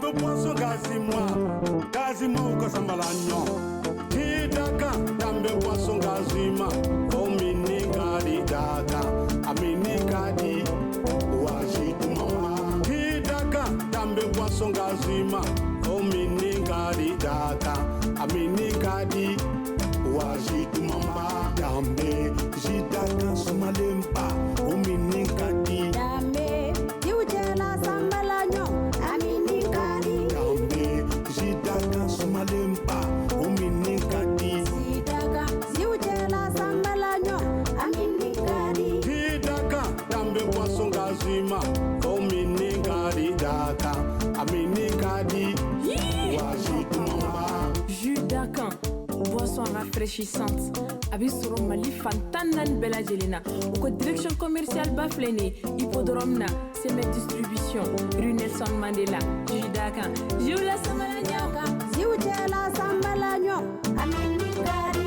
dambe poisson gazima uka sambalanyo hidaka dambe poisson gazima omini kadi daka amini kadi wajitu mama hidaka dambe poisson gazima omini kadi daka amini kadi wajitu mama dambe jidaka sumalempa omini kadi dambe diujela sambalanyo amini kadi dambe jidaka sumalempa omini kadi sidaka diujela sambalanyo amini kadi hidaka dambe poisson gazima omini kadi daka amini kadi wajitu mama Judakan, boisson rafraîchissante. Abisoro Mali Fantanan Bella Jelena. Au direction commerciale Baflene, Hippodrome na, Semet Distribution, rue Nelson Mandela. Judakan, Jula Samalanya. diujela sambalanyo amini kadi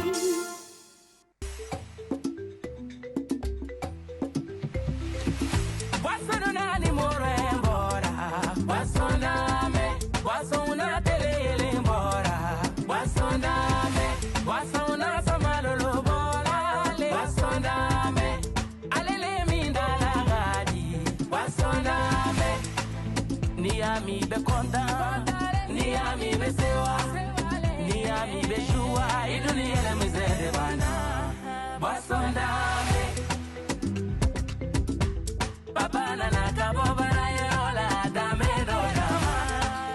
Niami be konta, niami be sewa, niami be shua, iduni ele mizere bana. Basondame, papa na nakabo barayola dame dodama.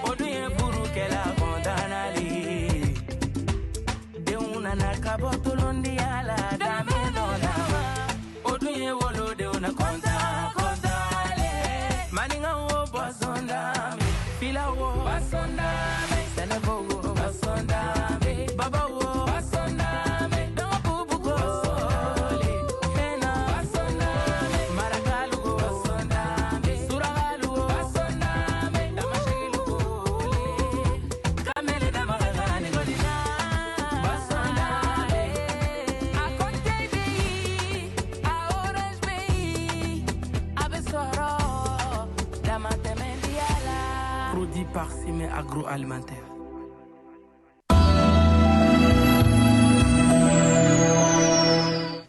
Oduye buru kela kondanali, de una nakabo tulundi ala dame dodama. Oduye wolo de una konta. Basondame, fila wo, basondame, senebo wo, basondame, baba wo, basondame, dongo bugo, basondame, hena, basondame, marakalu wo, basondame, suragalu wo, basondame, damashilu wo, kamele damaragani godina, basondame, a konte bi, a orange bi, a besoro. Produit par Simé Agroalimentaire.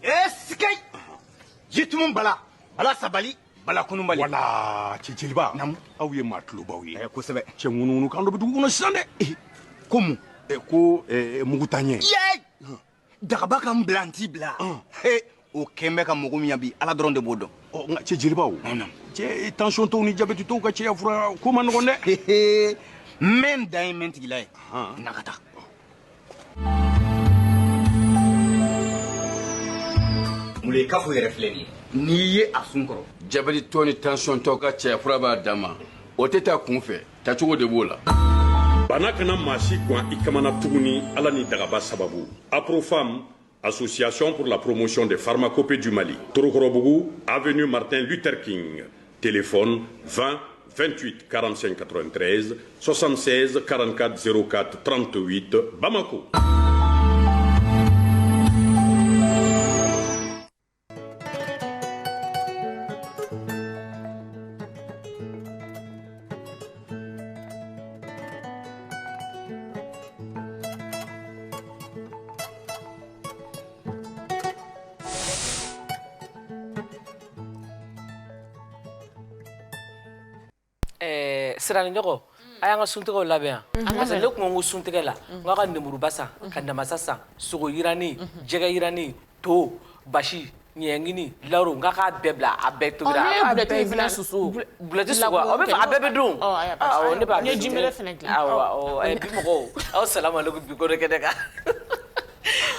Eskay! Jitumum bala. Bala sabali. Bala kunumbali. wala ciciliba Nam. aw ye maa tulobaw ye Kosɛbɛ. cɛ ŋununu kan dɔ bɛ dugu kɔnɔ sisan dɛ Komu. ko mugutanɲɛ Yey! Dagaba kan bila n t'i bila. He, o kɛn bɛ ka mɔgɔ min yan bi, Ala dɔrɔn de b'o dɔn. nka cicilibaw cɛ tension tɔw ni jabɛti tɔw ka cɛya fura ko ma nɔgɔn dɛ Hehe. Mɛn dan ye mɛn tigila ye. Na ka taa. Mule kafo yɛrɛ filɛ nin ye. N'i ye a sun kɔrɔ. Jabɛti tɔ ni tension tɔ ka cɛya fura b'a dan ma o tɛ taa kun fɛ tacogo de b'o la. Bana kana maa si gan i kamana tuguni Ala ni dagaba sababu. Aprofam, Association pour la promotion des pharmacopées du Mali. Torokorobougou, avenue Martin Luther King. Téléphone 20 28 45 93 76 44 04 38 Bamako. Sirani ɲɔgɔn a y'an ka suntigɛw labɛn parce que ne kun ko suntigɛ la n ka nemuruba san ka namasa san sogo yirani jɛgɛ yirani to basi ɲɛngini laro n k'a bɛɛ bila a bɛɛ tobira bulɛti sugu a bɛɛ bɛ dun awɔ ne b'a N ye jimele fɛnɛ dilan. awɔ bi mɔgɔw aw salamu aleykum bi ko de kɛnɛ kan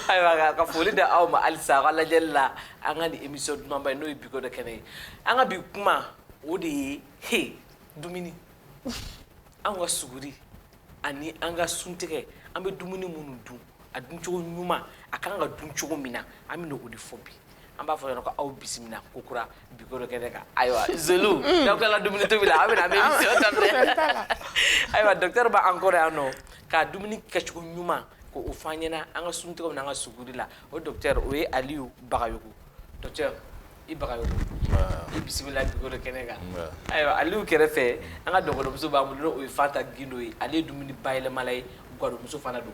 ayiwa ka foli da aw ma halisa a ka lajɛli la an ka ni émission dumanba ye n'o ye bi ko de kɛnɛ ye an ka bi kuma o de ye dumuni an ka suguri ani an ka suntigɛ an bɛ dumuni minnu dun a duncogo ɲuman a kan ka dun cogo min na an bɛ o de fɔ bi an b'a fɔ yɔrɔ ko aw bisimila ko kura bi ko dɔ kɛnɛ kan ayiwa Zelu n'aw tilala dumuni tobi la a bɛ na an bɛ émission daminɛ ayiwa docteur b'an kɔrɔ yan nɔ ka dumuni kɛcogo ɲuman ko o f'an ɲɛna an ka suntigɛw n'an ka suguri la o docteur o ye Aliyu Bagayogo docteur i Bagayogo i bisimila biko de kɛnɛ kan ayiwa Aliyu kɛrɛfɛ an ka dɔgɔtɔrɔmuso b'an bolo n'o ye Fanta Gindo ye ale ye dumuni bayɛlɛmala ye gadonmuso fana don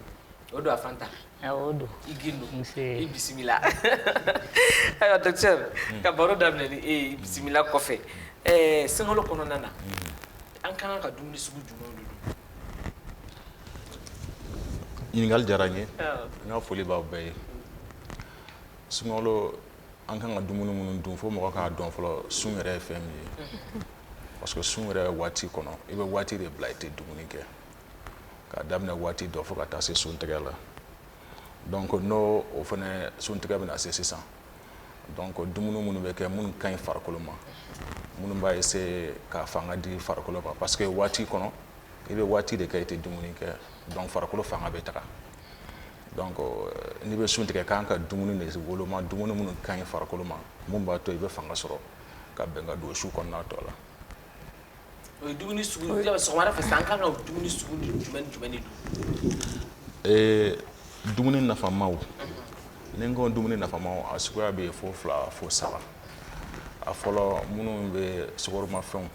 o don a Fanta o don i Gindo i bisimila ayiwa docteur ka baro daminɛ ni e ye bisimila kɔfɛ sunkalo kɔnɔna na an kan ka dumuni sugu jumɛnw de don ɲininkali diyara n ye n ka foli b'aw bɛɛ ye sunkalo an kan ka dumuni minnu dun fo mɔgɔ k'a dɔn fɔlɔ sun yɛrɛ ye fɛn min ye parce que sun yɛrɛ waati kɔnɔ i bɛ waati de bila i tɛ dumuni kɛ k'a daminɛ waati dɔ fo ka taa se sun tigɛ la donc n'o o fana sun tigɛ bɛna se sisan donc dumuni minnu bɛ kɛ minnu ka ɲi farikolo ma minnu b'a essayer ka fanga di farikolo ma parce que waati kɔnɔ i bɛ waati de kɛ i tɛ dumuni kɛ donc farikolo fanga bɛ taga donc n'i bɛ sun tigɛ k'an ka dumuni de woloma dumuni minnu ka ɲi farikolo ma mun b'a to i bɛ fanga sɔrɔ ka bɛn ka don su kɔnɔna tɔ la. o ye dumuni sugu sɔgɔmada fɛ sisan an kan ka dumuni sugu jumɛn de dun. dumuni nafamaw ni n ko dumuni nafamaw a suguya bɛ yen fo 2 fo 3 a fɔlɔ minnu bɛ sukaromafɛnw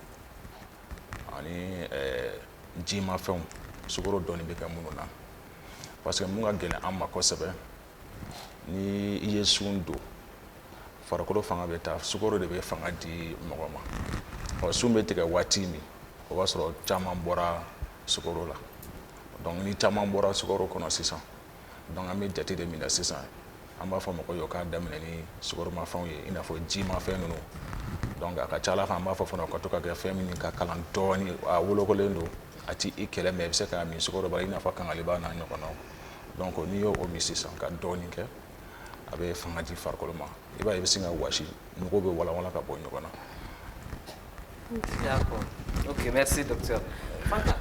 ani jimafɛnw sukaro dɔɔni bɛ kɛ minnu na parce que mun ka gɛlɛn an ma kosɛbɛ ni i ye sun don farikolo fanga bɛ taa sukaro de bɛ fanga di mɔgɔ ma sun bɛ tigɛ waati min o b'a sɔrɔ caman bɔra sukaro la donc ni caman bɔra sukaro kɔnɔ sisan donc an bɛ jate de minɛ sisan an b'a fɔ mɔgɔw ye k'a daminɛ ni sukaromafɛnw ye i n'a fɔ jimafɛn ninnu donc a ka ca Ala fɛ an b'a fɔ fana o ka to ka kɛ fɛn min ka kalan dɔɔni a wolokolen don a ti i kɛlɛ mɛ i bɛ se k'a min sukaro b'a i n'a fɔ kangaliba n'a ɲɔgɔnnaw donc n'i y'o min sisan ka dɔɔni kɛ a bɛ fanga di farikolo ma i b'a ye i bɛ se ka wɔsi nugu bɛ walawala ka bɔ ɲɔgɔn na. D'accord. Ok, merci docteur. Fanta,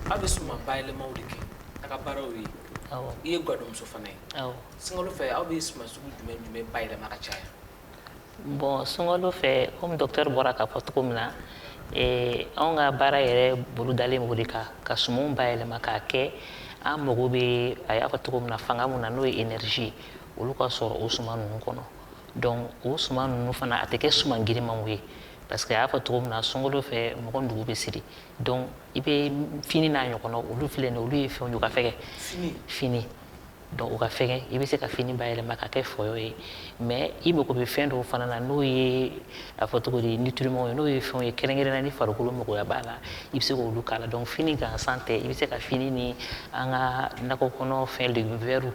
aw bɛ suman bayɛlɛmaw de kɛ a ka baaraw ye i ye gadonmuso fana ye sunkalo fɛ aw bɛ suman sugu jumɛn bayɛlɛma ka caya. Bon sunkalo fɛ comme docteur bɔra k'a fɔ cogo min na anw ka baara yɛrɛ bolo dalen b'o de kan ka sumanw bayɛlɛma k'a kɛ an mago bɛ a y'a fɔ cogo min na fanga mun na n'o ye énergie olu ka sɔrɔ o suman ninnu kɔnɔ donc o suman ninnu fana a tɛ kɛ suman girinmanw ye parce que a y'a fɔ cogo min na sunkalo fɛ mɔgɔ dugu bɛ siri donc i bɛ fini n'a ɲɔgɔnna olu filɛ nin ye olu ye fɛnw ye u ka fɛgɛ fini donc u ka fɛgɛ i bɛ se ka fini bayɛlɛma ka kɛ fɔyɔ ye mais i mago bɛ fɛn dɔw fana na n'o ye a fɔ cogo di nutriments ye n'o ye fɛnw ye kɛrɛnkɛrɛnnenya ni farikolo magoya b'a la i bɛ se k'olu k'a la donc fini gansan tɛ i bɛ se ka fini ni an ka nakɔ kɔnɔ fɛn légumes verts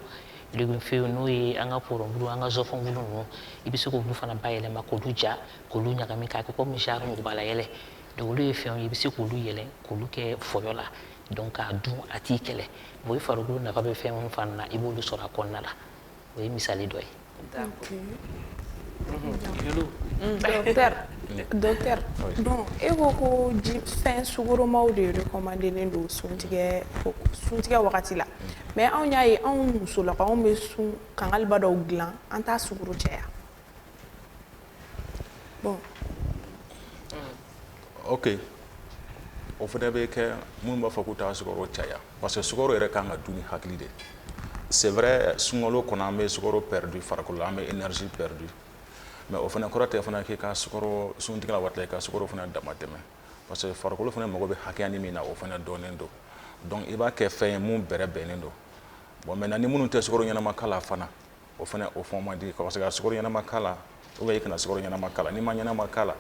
légumes feuilles n'o ye an ka pɔrɔnbulu an ka zɔfɔn bulu ninnu i bɛ se k'olu fana bayɛlɛma k'olu ja k'olu ɲagami k'a kɛ komi genre mugubala yɛlɛ donc olu ye fɛnw ye i bɛ se k'olu yɛlɛ k'olu kɛ fɔyɔ la donc k'a dun a t'i kɛlɛ bon i farikolo nafa bɛ fɛn minnu fana na i b'olu sɔrɔ a kɔnɔna la o ye misali dɔ ye. Docteur donc e ko ko fɛn sugoromaw de recommandelen don suntigɛ wagati la mais anw y'a ye anw musolakaw anw bɛ sun kangaliba dɔw dilan an t'a sugoro caya bon ok o fana bɛ kɛ minnu b'a fɔ k'u t'a sukaro caya parce que sukaro yɛrɛ kan ka dun ni hakili de c'est vrai sunkalo kɔnɔ an bɛ sukaro perdu farikolo la an bɛ énergie perdu mais o fana kɔrɔ tɛ fana k'i ka sukaro suntigɛ la waati la i ka sukaro fana dama tɛmɛ parce que farikolo fana mago bɛ hakɛya min na o fana dɔnnen don donc i b'a kɛ fɛn ye mun bɛrɛ bɛnnen don bon maintenant ni minnu tɛ sukaro ɲɛnama k'a la fana o fana o fɔ man di parce que sukaro ɲɛnama k'a la ou bien i kana sukaro ɲɛnama k'a la n'i ma ɲɛnama k'a la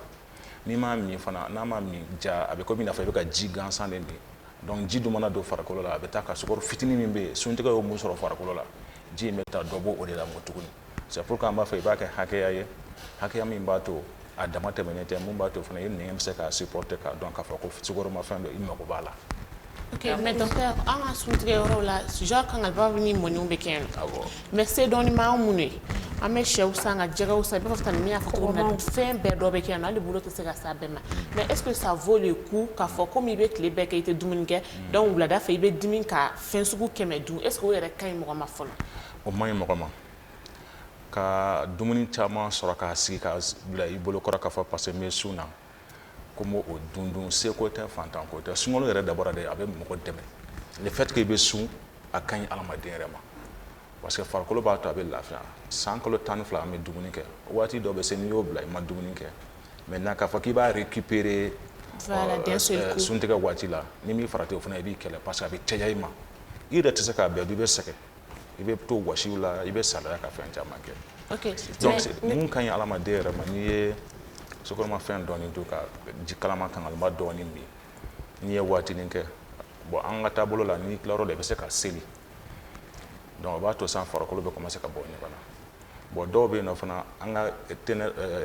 n'i m'a min fana n'a ma min ja a bɛ komi i n'a fɔ i bɛ ka ji gansan de min donc ji dun mana don farikolo la a bɛ taa ka sukaro fitinin min bɛ yen suntigɛ y'o mun sɔrɔ farikolo la ji in bɛ taa dɔ bɔ o de la mɔ tuguni c'est pourquoi an b'a fɔ i b'a kɛ hakɛya ye hakɛya min b'a to a dama tɛmɛnen tɛ mun b'a to fana i nɛgɛ bɛ se k'a supporter k'a dɔn k'a fɔ ko sukaromafɛn dɔ i mago b'a la. Ok, mais docteur, an ka suntigɛ yɔrɔw la genre kangaliba ni mɔniw bɛ kɛ yen nɔ mais se dɔɔni ma anw minnu ye an bɛ sɛw san ka jɛgɛw san i b'a fɔ tan min y'a fɔ cogo min na fɛn bɛɛ dɔ bɛ kɛ yan nɔ hali bolo tɛ se ka s'a bɛɛ ma mais est ce que ça vaut le coup k'a fɔ komi i bɛ tile bɛɛ kɛ i tɛ dumuni kɛ donc wulada fɛ i bɛ dimi ka fɛn sugu 100 dun est ce que o yɛrɛ ka ɲi mɔgɔ ma fɔlɔ. o man ɲi mɔgɔ ma ka dumuni caman sɔrɔ k'a sigi k'a bila i bolo kɔrɔ k'a fɔ parce que n bɛ sun na ko n b'o dun seko tɛ fantanko tɛ sunkalo yɛrɛ dabɔra de a bɛ mɔgɔ dɛmɛ le fait que i bɛ sun a ka ɲi adamaden yɛrɛ ma parce que farikolo b'a to a bɛ lafiya san kalo 12 an bɛ dumuni kɛ waati dɔ bɛ se n'i y'o bila i ma dumuni kɛ maintenant k'a fɔ k'i b'a récupérer Voilà, d'un seul coup. suntigɛ waati la ni min farati o fana i b'i kɛlɛ parce que a bɛ caya i ma i yɛrɛ tɛ se k'a bɛɛ dun i bɛ sɛgɛn i bɛ to wɔsiw la i bɛ salaya ka fɛn caman kɛ Ok. donc mun ka ɲi adamaden yɛrɛ ma n'i ye sukoromafɛn dɔɔni dun ka ji kalama kangalama dɔɔni min n'i ye waatinin kɛ bon an ka taabolo la n'i tilar'o la i bɛ se ka seli donc o b'a to san farikolo bɛ commencer ka bɔ ɲɔgɔn na bon dɔw bɛ yen nɔ fana an ka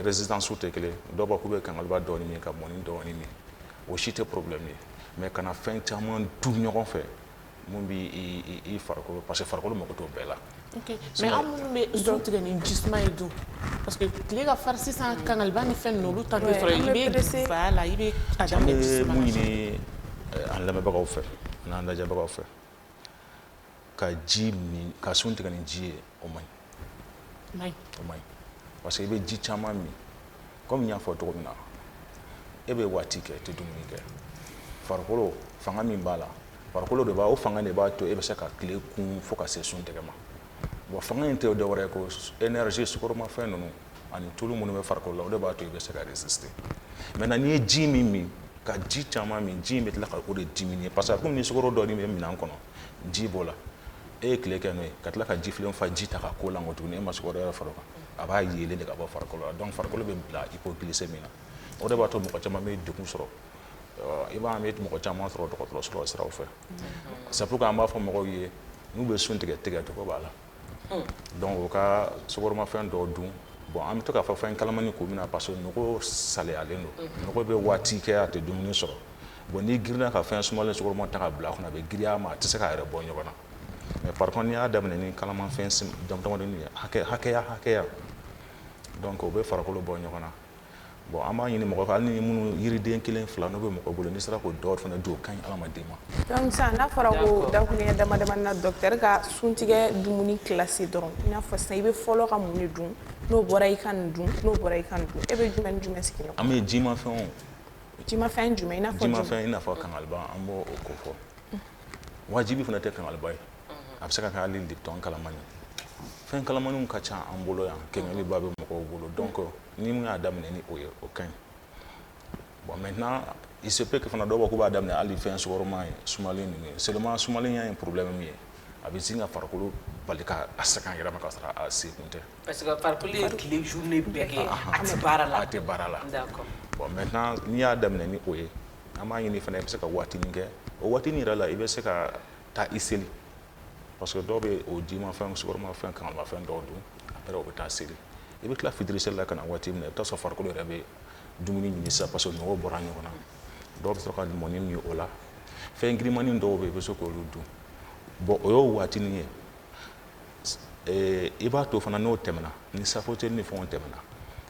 résistance tɛ kelen dɔw b'a k'u bɛ kangalaba dɔɔni min ka mɔni dɔɔni min o si tɛ problème ye mais kana fɛn caman dun ɲɔgɔn fɛ mun b'i i farikolo parce que farikolo mago t'o bɛɛ la. Ok, mais an minnu bɛ sun tigɛ ni jisuma ye dun parce que tile ka farin sisan kangalaba ni fɛn ninnu olu ta tɛ sɔrɔ i bɛ voilà i bɛ a daminɛ jisuma mun ɲini an lamɛnbagaw fɛ n'an lajɛbagaw fɛ ka ji min ka sun tigɛ ni ji ye o man ɲi o man ɲi parce que i bɛ ji caman min comme n y'a fɔ cogo min na e bɛ waati kɛ i tɛ dumuni kɛ farikolo fanga min b'a la farikolo de b'a o fanga de b'a to e bɛ se ka tile kun fo ka se sun tigɛ ma bon fanga in tɛ dɔ wɛrɛ ye ko énergie sukoromafɛn ninnu ani tulu minnu bɛ farikolo la o de b'a to i bɛ se ka résister maintenant n'i ye ji min min ka ji caman min ji in bɛ tila ka o de diminuer parce que komi ni sukaro dɔɔni bɛ minɛn kɔnɔ ji b'o la e ye tile kɛ n'o ye ka tila ka ji filen fa ji ta ka ko lanko tuguni e ma sukaro yɛrɛ far'o kan a b'a yeelen de ka bɔ farikolo la donc farikolo bɛ bila hypoglycémie na o de b'a to mɔgɔ caman bɛ degun sɔrɔ i b'a ye mɔgɔ caman sɔrɔ dɔgɔtɔrɔso la siraw fɛ c'est pourquoi an b'a fɔ mɔgɔw ye n'u bɛ sun tigɛ tigɛcogo b'a la donc o ka sukoromafɛn dɔw dun bon an bɛ to k'a fɔ fɛn kalamani ko min na parce que nogo saliyalen don nogo bɛ waati kɛ a tɛ dumuni sɔrɔ bon n'i girinna ka fɛn sumalen sukoroma ta ka bila a kɔnɔ a bɛ girinya a ma a tɛ se k'a yɛrɛ bɔ ɲɔgɔn na mais par contre n'i y'a daminɛ ni kalamafɛn damadɔnin ye hakɛya donc o bɛ farikolo bɔ ɲɔgɔn na bon an b'a ɲini mɔgɔ fɛ hali ni minnu yiriden kelen fila n'o bɛ mɔgɔ bolo n'i sera k'o dɔw fana dun o ka ɲi adamaden ma. donc sisan n'a fɔra ko dakuruɲɛ dama damani na docteur ka suntigɛ dumuni classé dɔrɔn i n'a fɔ sisan i bɛ fɔlɔ ka mun de dun n'o bɔra i ka nin dun n'o bɔra i ka nin dun e bɛ jumɛn ni jumɛn sigi ɲɔgɔn. an bɛ jimafɛnw. jimafɛn jumɛn i n'a fɔ jumɛn. jimafɛn i n'a fɔ kangaliba an b'o ko fɔ wajibi fana tɛ kangaliba ye a bɛ se ka kɛ hali lipton kalamani fɛn kalamaniw ka ca an bolo yan kɛmɛli ba bɛ mɔgɔw bolo donc ni mun y'a daminɛ ni o ye o ka ɲi bon maintenant il se peut que fana dɔw b'a k'u b'a daminɛ hali fɛn sukaroma ye sumalen ninnu ye seulement sumalen ya ye problème min ye a bɛ sin ka farikolo bali ka a sɛgɛn yɛrɛ ma ka sɔrɔ a se kun tɛ. parce que farikolo ye tile journée bɛɛ kɛ a tɛ baara la. a tɛ baara la. d'accord bon maintenant n'i y'a daminɛ ni o ye an b'a ɲini fana i bɛ se ka waatinin kɛ o waatinin yɛrɛ la i bɛ se ka taa i seli parce que dɔw bɛ o jimafɛn sukaromafɛn kangalimafɛn dɔw dun après o bɛ taa seli i bɛ tila fitiri seli la ka na waati min na i bɛ taa sɔrɔ farikolo yɛrɛ bɛ dumuni ɲini sisan parce que nɔgɔ bɔra ɲɔgɔn na dɔw bɛ sɔrɔ ka mɔni min o la fɛn girinmanin dɔw bɛ yen i bɛ se k'olu dun bon o y'o waatinin ye i b'a to fana n'o tɛmɛna ni safoteli ni fɛnw tɛmɛna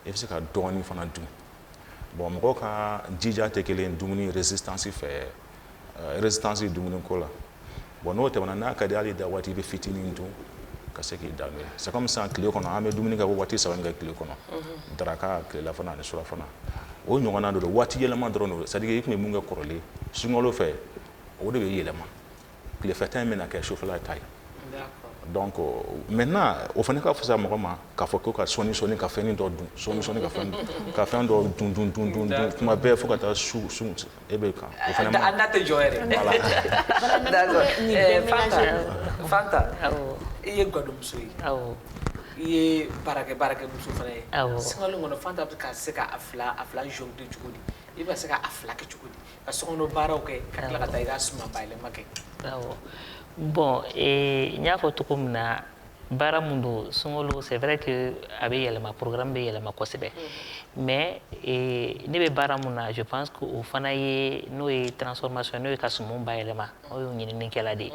i bɛ se ka dɔɔnin fana dun bon mɔgɔw ka jija tɛ kelen dumuni résistance fɛ résistance dumuni ko la bon n'o tɛmɛna n'a ka di hali da waati i bɛ fitinin dun ka se k'i da n'o ye c'est comme sisan tile kɔnɔ an bɛ dumuni kɛ waati saba kɛ tile kɔnɔ daraka tilela fana ani surafana o ɲɔgɔnna dɔ don waati yɛlɛma dɔrɔn don c'est à dire i tun bɛ mun kɛ kɔrɔlen sunkalo fɛ o de bɛ yɛlɛma tilefɛta in bɛna kɛ sufɛla ta ye donc maintenant o fana ka fisa mɔgɔ ma k'a fɔ ko ka sɔni ka fɛn dɔ dun sɔni ka fɛn dɔ dun tuma bɛɛ fo ka taa su e bɛ kan o fana ma an da tɛ jɔ yɛrɛ d'accord Fanta i ye gadonmuso ye i ye baarakɛmuso fana ye singalo kɔnɔ Fanta bɛ ka se ka a fila jongler cogo di i bɛ se ka a fila kɛ cogo di ka sokɔnɔ baaraw kɛ ka tila ka taa i ka suma bayɛlɛma kɛ. bon n y'a fɔ cogo min na baara mun don sunkalo c'est vrai que a bɛ yɛlɛma programme bɛ yɛlɛma kosɛbɛ mais ne bɛ baara mun na je pense que o fana ye n'o ye transformation n'o ye ka sumanw bayɛlɛma o y'o ɲininikɛla de ye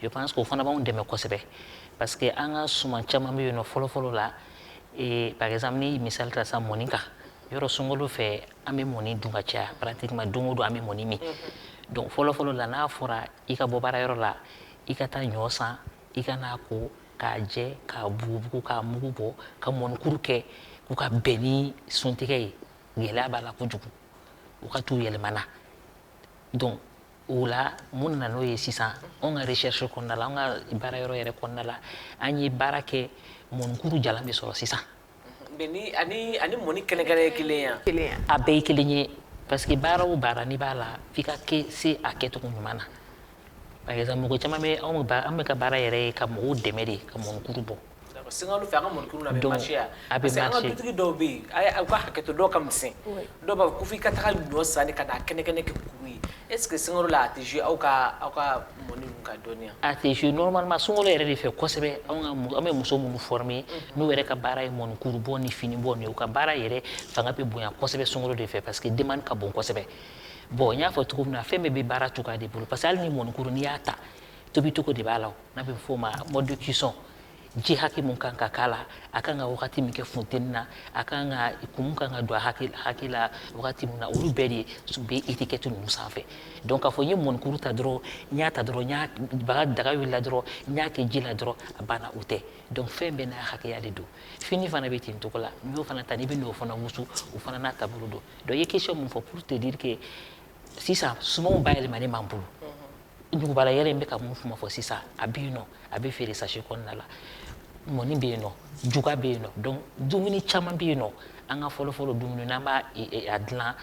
je pense que o fana b'anw dɛmɛ kosɛbɛ parce que an ka suman caman bɛ yen nɔ fɔlɔ la par exemple ni misali ta sisan mɔni kan yɔrɔ sunkalo fɛ an bɛ mɔni dun ka caya pratiquement don o don an bɛ mɔni min donc fɔlɔ la n'a fɔra i ka bɔ baarayɔrɔ la i ka taa ɲɔ san i ka n'a ko k'a jɛ k'a bugubugu k'a mugu bɔ ka mɔnikuru kɛ k'u ka bɛn ni suntigɛ ye gɛlɛya b'a la kojugu u ka t'u yɛlɛmana donc o la mun nana n'o ye sisan anw ka recherche kɔnɔna la an ka baarayɔrɔ yɛrɛ kɔnɔna la an ye baara kɛ mɔnikuru jalan bɛ sɔrɔ sisan ni ani mɔni kɛnɛkɛnɛ ye kelen ya a bɛɛ ye kelen ye parce que baara o baara n'i b'a la f'i ka se a kɛcogo ɲuman na par exemple mɔgɔ caman bɛ an bɛ ka baara yɛrɛ ye ka mɔgɔw dɛmɛ de ka mɔnikuru bɔ Sengalu fɛ an ka mɔnikuru na a bɛ marché ya a bɛ parce que an ka marché dutigi dɔw bɛ yen u ka hakɛto dɔw ka misɛn dɔw b'a fɔ ko f'i ka taga ɲɔ sanni ka n'a kɛnɛkɛnɛ kɛ kuru ye est ce que Sengalu la a tɛ jouer aw ka mɔni ninnu ka dɔnniya a tɛ jouer normalement sunkalo yɛrɛ de fɛ kosɛbɛ an bɛ muso minnu former n'u yɛrɛ ka baara ye mɔnikuru bɔ ni fini bɔ ni u ka baara yɛrɛ fanga bɛ bonya kosɛbɛ sunkalo de fɛ parce que demande ka bon kosɛbɛ bon n y'a fɔ cogo min na fɛn bɛɛ bɛ baara cogoya de bolo parce que hali ni mɔnikuru n'i y'a ta tobicogo de b'a la n'a bɛ f'o ma mode de cuisson ji hakɛ mun kan ka k'a la a kan ka wagati min kɛ funteni na a kan ka kumu kan ka don a hakɛ la wagati min na olu bɛɛ de bɛ étiquette ninnu sanfɛ donc k'a fɔ n ye mɔnikuru ta dɔrɔn n y'a ta dɔrɔn daga wulila dɔrɔn n y'a kɛ ji la dɔrɔn a banna o tɛ donc fɛn bɛɛ n'a hakɛya de don fini fana bɛ ten cogo la n'i y'o fana ta n'i bɛ n'o fana wusu o fana n'a taabolo don donc i ye question mun fɔ pour te dire que sisan sumanw bayɛlɛmalen b'an bolo ɲugubala yɛrɛ in bɛ ka mun fɔ fɔ sisan a bɛ yen nɔ a bɛ feere sachet kɔnɔna la mɔni bɛ yen nɔ juga bɛ yen nɔ donc dumuni caman bɛ yen nɔ an ka fɔlɔ-fɔlɔ dumuni n'an b'a dilan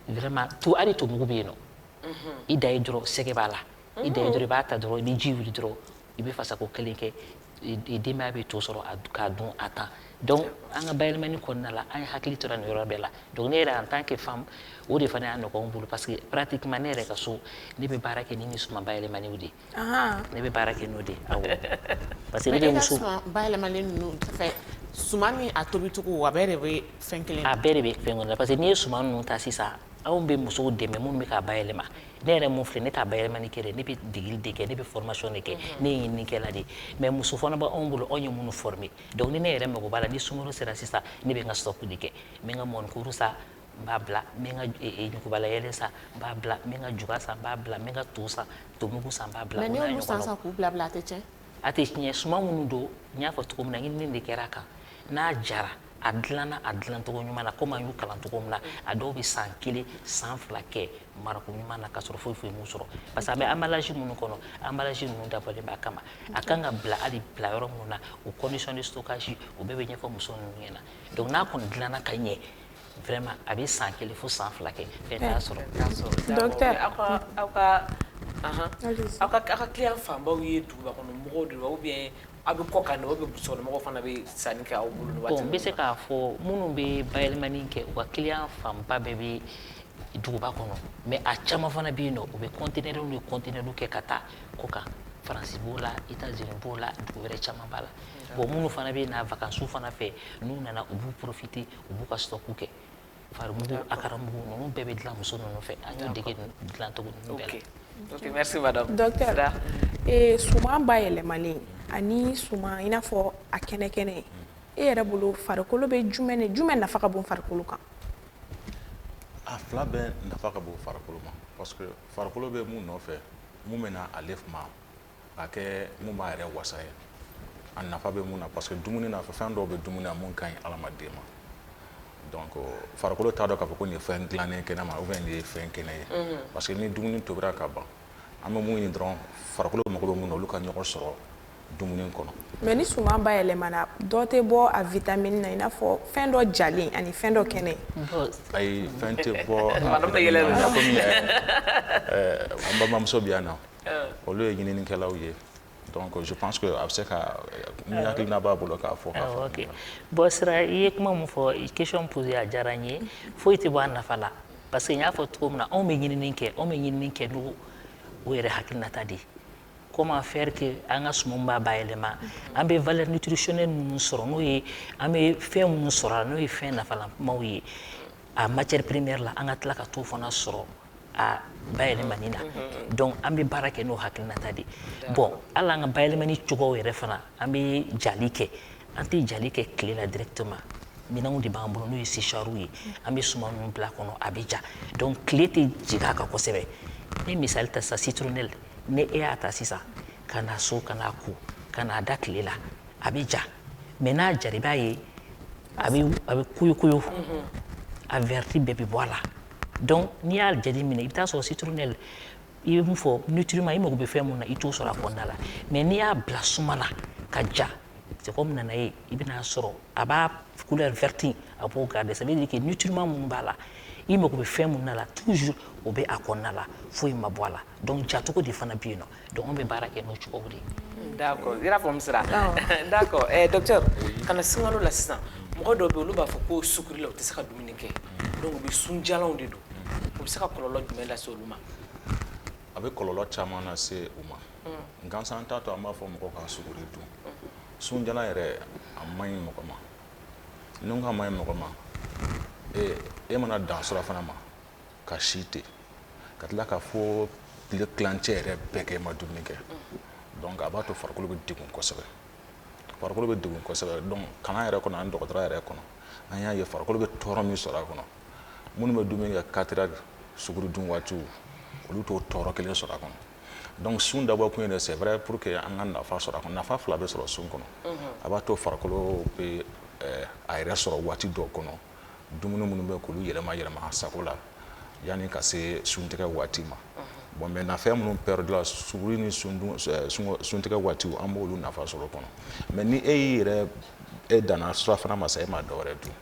vraiment hali to mugu bɛ yen nɔ i da ye dɔrɔn sɛgɛ b'a la i da ye dɔrɔn i b'a ta dɔrɔn i bɛ ji wuli dɔrɔn i bɛ fasako kelen kɛ denbaya bɛ to sɔrɔ k'a dun a temps donc an ka bayɛlɛmani kɔnɔna la an ye hakili tora nin yɔrɔ bɛɛ la donc ne yɛrɛ en tant que femme o de fana y'a nɔgɔ n bolo parce que pratiquement ne yɛrɛ ka so ne bɛ baara kɛ ni suman bayɛlɛmaniw de ne bɛ baara kɛ n'o de awɔ parce que ne bɛ muso bayɛlɛmalen ninnu fɛ suman ni a tobicogo a bɛɛ de bɛ fɛn kelen a bɛɛ de bɛ fɛn kelen na parce que n'i ye suman ninnu ta sisan anw bɛ musow dɛmɛ minnu bɛ k'a bayɛlɛma ne yɛrɛ mun filɛ ne t'a bayɛlɛmani kɛ dɛ ne bɛ degeli de kɛ ne bɛ formation de kɛ ne ye ɲininikɛla de mais muso fana bɛ anw bolo anw ye minnu former donc ni ne yɛrɛ mago b'a la ni sunkalo sera sisan ne bɛ n ka stock de kɛ n bɛ n ka mɔnikuru san n b'a bila n bɛ n ka ɲugubala yɛlɛ san n b'a bila n bɛ n ka juga san n b'a bila n bɛ n ka to san tomugu san n b'a bila mais n'i y'olu san k'u bila a tɛ tiɲɛ a tɛ tiɲɛ suman minnu don n y'a fɔ cogo min na ɲinini de kɛra a kan n'a jara a dilanna a dilancogo ɲuman na komi an y'u kalan cogo min na a dɔw bɛ san 1 san 2 kɛ marako ɲuman na k'a sɔrɔ foyi foyi m'u sɔrɔ parce que a bɛ emballage minnu kɔnɔ emballage ninnu dabɔlen b'a kama a kan ka bila hali bila yɔrɔ minnu na o condition de stockage o bɛɛ bɛ ɲɛfɔ muso ninnu ɲɛna donc n'a kɔni dilanna ka ɲɛ vraiment a bɛ san 1 fo san 2 kɛ fɛn t'a sɔrɔ docteur aw ka client fanbaw ye duguba kɔnɔ mɔgɔw de wa ou bien aw bɛ kɔ kan de ou bien musokɔnɔmɔgɔw fana bɛ sanni kɛ aw bolo waati bon n bɛ se k'a fɔ minnu bɛ bayɛlɛmani kɛ u ka client fanba bɛɛ bɛ duguba kɔnɔ mais a caman fana bɛ yen nɔ u bɛ conteneurs ni conteneurs kɛ ka taa kɔ kan faransi b'o la États-Unis b'o la dugu wɛrɛ caman b'a la bon minnu fana bɛ na vacances fana fɛ n'u nana u b'u profiter u b'u ka stock kɛ farimugu akaramugu ninnu bɛɛ bɛ dilan muso ninnu fɛ an y'o dege dilancogo ninnu bɛɛ la. ok merci madame. docteur suman bayɛlɛmalen ani suman i n'a fɔ a kɛnɛ e yɛrɛ bolo farikolo bɛ jumɛn nafa ka bon farikolo kan. a fila bɛɛ nafa ka bon farikolo ma parce que farikolo bɛ mun nɔfɛ mun bɛ na ale ma k'a kɛ mun b'a yɛrɛ wasa ye a nafa bɛ mun na parce que dumuni na fɛn dɔw bɛ dumuni na mun ka ɲi adamaden ma donc farikolo t'a dɔn k'a fɔ ko nin ye fɛn dilannen kɛnɛ ma ou bien nin ye fɛn kɛnɛ ye parce que ni dumuni tobira ka ban an bɛ mun ɲini dɔrɔn farikolo mago bɛ mun na olu ka ɲɔgɔn sɔrɔ dumuni kɔnɔ. mais ni suman bayɛlɛmana dɔ tɛ bɔ a vitamine na i n'a fɔ fɛn dɔ jalen ani fɛn dɔ kɛnɛ. ayi fɛn tɛ bɔ komi an balimamuso bɛ yan nɔ olu ye ɲininikɛlaw ye donc je pense que a bɛ se ka ni hakilina b'a bolo k'a fɔ k'a fɔ. ok bon Sira i ye kuma min fɔ question posée a diyara n ye foyi tɛ bɔ a nafa la parce que n y'a fɔ cogo min na anw bɛ ɲinini kɛ n'o yɛrɛ hakilinata de ye. comment faire que an ka sumanw b'a bayɛlɛma an bɛ valeur nutritionnelle minnu sɔrɔ n'o ye an bɛ fɛn minnu sɔrɔ a la n'o ye fɛn nafalamaw ye a matière première la an ka tila ka t'o fana sɔrɔ a bayɛlɛmani na donc an bɛ baara kɛ n'o hakilinata de bon hali an ka bayɛlɛmani cogow yɛrɛ fana an bɛ jali kɛ an tɛ jali kɛ tile la directement minɛnw de b'an bolo n'o ye séchoirs ye an bɛ suman ninnu bila kɔnɔ a bɛ ja donc tile tɛ jigin a kan kosɛbɛ ne misali ta sisan citronnelle ni e y'a ta sisan ka na so ka n'a ko ka n'a da tile la a bɛ ja mais n'a jara i b'a ye a bɛ kuyu a verti bɛɛ bɛ bɔ a la donc n'i y'a jate minɛ i bɛ taa sɔrɔ citronnelle i bɛ mun fɔ nutriment i mago bɛ fɛn mun na i t'o sɔrɔ a kɔnɔna la mais n'i y'a bila suma la ka ja c'est comme nana ye i bɛna sɔrɔ a b'a couleur verte a b'o garder ça veut dire que nutriments minnu b'a la i mago bɛ fɛn minnu na la toujours o bɛ a kɔnɔna la foyi ma bɔ a la donc jacogo de fana bɛ yen nɔ donc an bɛ baara kɛ n'o cogo de ye. D'accord i y'a faamu Sira d'accord docteur kana sunkalo la sisan mɔgɔ dɔw bɛ olu b'a fɔ ko sukuri la u tɛ se ka dumuni kɛ donc u bɛ sunjalanw de don u bɛ se ka kɔlɔlɔ jumɛn lase olu ma. a bɛ kɔlɔlɔ caman lase u ma gansan t'a to an b'a fɔ mɔgɔw ka sukuri dun sunjalan yɛrɛ a man ɲi mɔgɔ ma ni ka man ɲi mɔgɔ ma e mana dan sɔrɔ fana ma ka si ten ka tila ka fɔ tile tilancɛ yɛrɛ bɛɛ kɛ e ma dumuni kɛ donc a b'a to farikolo bɛ degun kosɛbɛ donc kalan yɛrɛ kɔnɔ ani dɔgɔtɔrɔya yɛrɛ kɔnɔ an y'a ye farikolo bɛ tɔɔrɔ min sɔrɔ a kɔnɔ minnu bɛ dumuni kɛ 4 heures sukuri dun waatiw olu t'o tɔɔrɔ kelen sɔrɔ a kɔnɔ donc sun dabɔ kun ye de c'est vrai pour que an ka nafa sɔrɔ a kɔnɔ nafa fila bɛ sɔrɔ sun kɔnɔ a b'a to farikolo bɛ a yɛrɛ sɔrɔ waati dɔw kɔnɔ dumuni minnu bɛ k'olu yɛlɛma a sago la yanni ka se suntigɛ waati ma bon maintenant fɛn minnu perdre la sukuri ni suntigɛ waatiw an b'olu nafa sɔrɔ kɔnɔ mais ni e y'i yɛrɛ e danna surafana ma sa e ma dɔwɛrɛ dun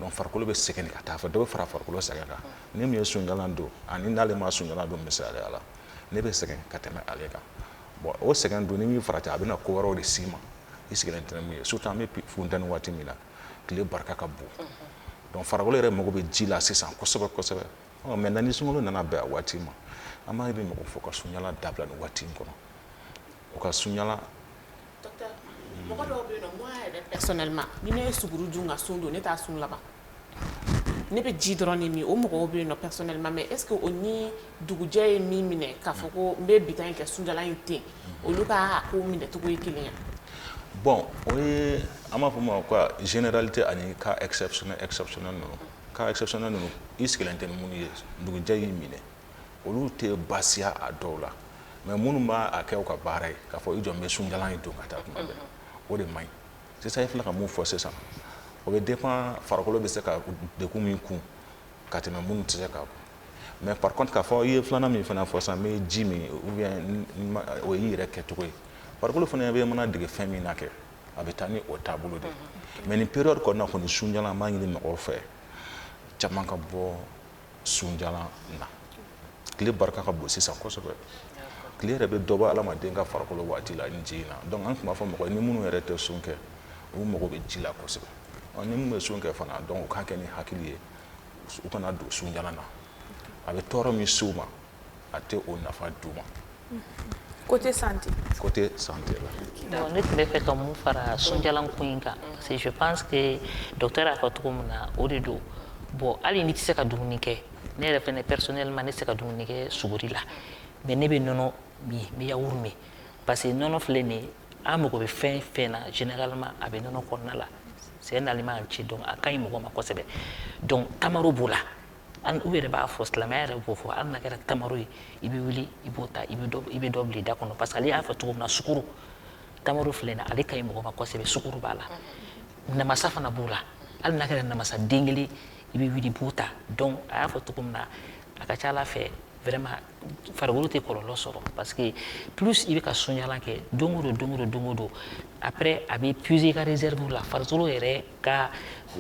donc farikolo bɛ sɛgɛn ka taa fɛ dɔ bɛ fara farikolo sɛgɛn kan ni min ye sunjalan don ani n'ale ma sunjalan don misaliya la ne bɛ sɛgɛn ka tɛmɛ ale kan bon o sɛgɛn don ni min farati a bɛna ko wɛrɛw de s'i ma i sigilen tɛ min ye surtout an bɛ funtɛni waati min na tile barika ka bon donc farikolo yɛrɛ mago bɛ ji la sisan kosɛbɛ maintenant ni sunkalo nana bɛn a waati ma an b'a ɲini mɔgɔw fɔ ka sunjala dabila nin waati in kɔnɔ o ka sunjala. Docteur mɔgɔ dɔw bɛ yen nɔ moi yɛrɛ personnellement ni ne ye sukuru dun ka sun don ne t'a sun laban ne bɛ ji dɔrɔn de min o mɔgɔw bɛ yen nɔ personnellement mais est ce que o ni dugujɛ ye min minɛ k'a fɔ ko n bɛ bitɔn in kɛ sunjala in ten olu ka ko minɛ cogo ye kelen ye. bon o ye an b'a fɔ ma quoi généralité ani cas exceptionnel ninnu cas exceptionnel ninnu i sigilen tɛ ni minnu ye dugujɛ y'i minɛ olu tɛ basiya a dɔw la mais minnu b'a kɛ u ka baara ye k'a fɔ i jɔ n bɛ sunjalan in don ka taa tuma bɛɛ o de man ɲi sisan i filɛ ka mun fɔ sisan o bɛ dépend farikolo bɛ se ka degun min kun ka tɛmɛ minnu tɛ se k'a kun mais par contre k'a fɔ i ye filanan min fana fɔ sisan n bɛ ji min ou bien o y'i yɛrɛ kɛcogo ye farikolo fana bɛ mana dege fɛn min na kɛ a bɛ taa ni o taabolo de mais nin période kɔnɔna kɔni sunjalan an b'a ɲini mɔgɔw fɛ caman ka bɔ sunjalan na tile barika ka bon sisan kosɛbɛ tile yɛrɛ bɛ dɔ bɔ adamaden ka farikolo waati la ni ji in na donc an tun b'a fɔ mɔgɔ ni minnu yɛrɛ tɛ sun kɛ olu mago bɛ ji la kosɛbɛ ni minnu bɛ sun kɛ fana donc u k'a kɛ ni hakili ye u kana don sunjalan na a bɛ tɔɔrɔ min se u ma a tɛ o nafa d'u ma. Côté santé la. Donc ne tun bɛ fɛ ka mun fara sunjalan ko in kan parce que je pense que docteur a fɔ cogo min na o de don bon hali ni tɛ se ka dumuni kɛ ne yɛrɛ fɛnɛ personnellement ne tɛ se ka dumuni kɛ suguri la mais ne bɛ nɔnɔ min n bɛ yaourt min parce que nɔnɔ filɛ nin ye an mago bɛ fɛn fɛn na généralement a bɛ nɔnɔ kɔnɔna la c'est un aliment entier donc a ka ɲi mɔgɔ ma kosɛbɛ donc tamaro b'o la u yɛrɛ b'a fɔ silamɛya yɛrɛ b'o fɔ hali n'a kɛra tamaro ye i bɛ wuli i b'o ta i bɛ dɔ bila i da kɔnɔ parce que ale y'a fɔ cogo min na sukaro tamaro filɛ nin ye ale ka ɲi mɔgɔ ma kosɛbɛ sukaro b'a la namasa fana b'o la hali n'a kɛra namasa den kelen i bɛ wuli i b'o ta donc a y'a fɔ cogo min na a ka ca ala fɛ vraiment farikolo tɛ kɔlɔlɔ sɔrɔ parce que plus i bɛ ka sunjalan kɛ don o don après a bɛ puiser i ka réserve la farikolo yɛrɛ ka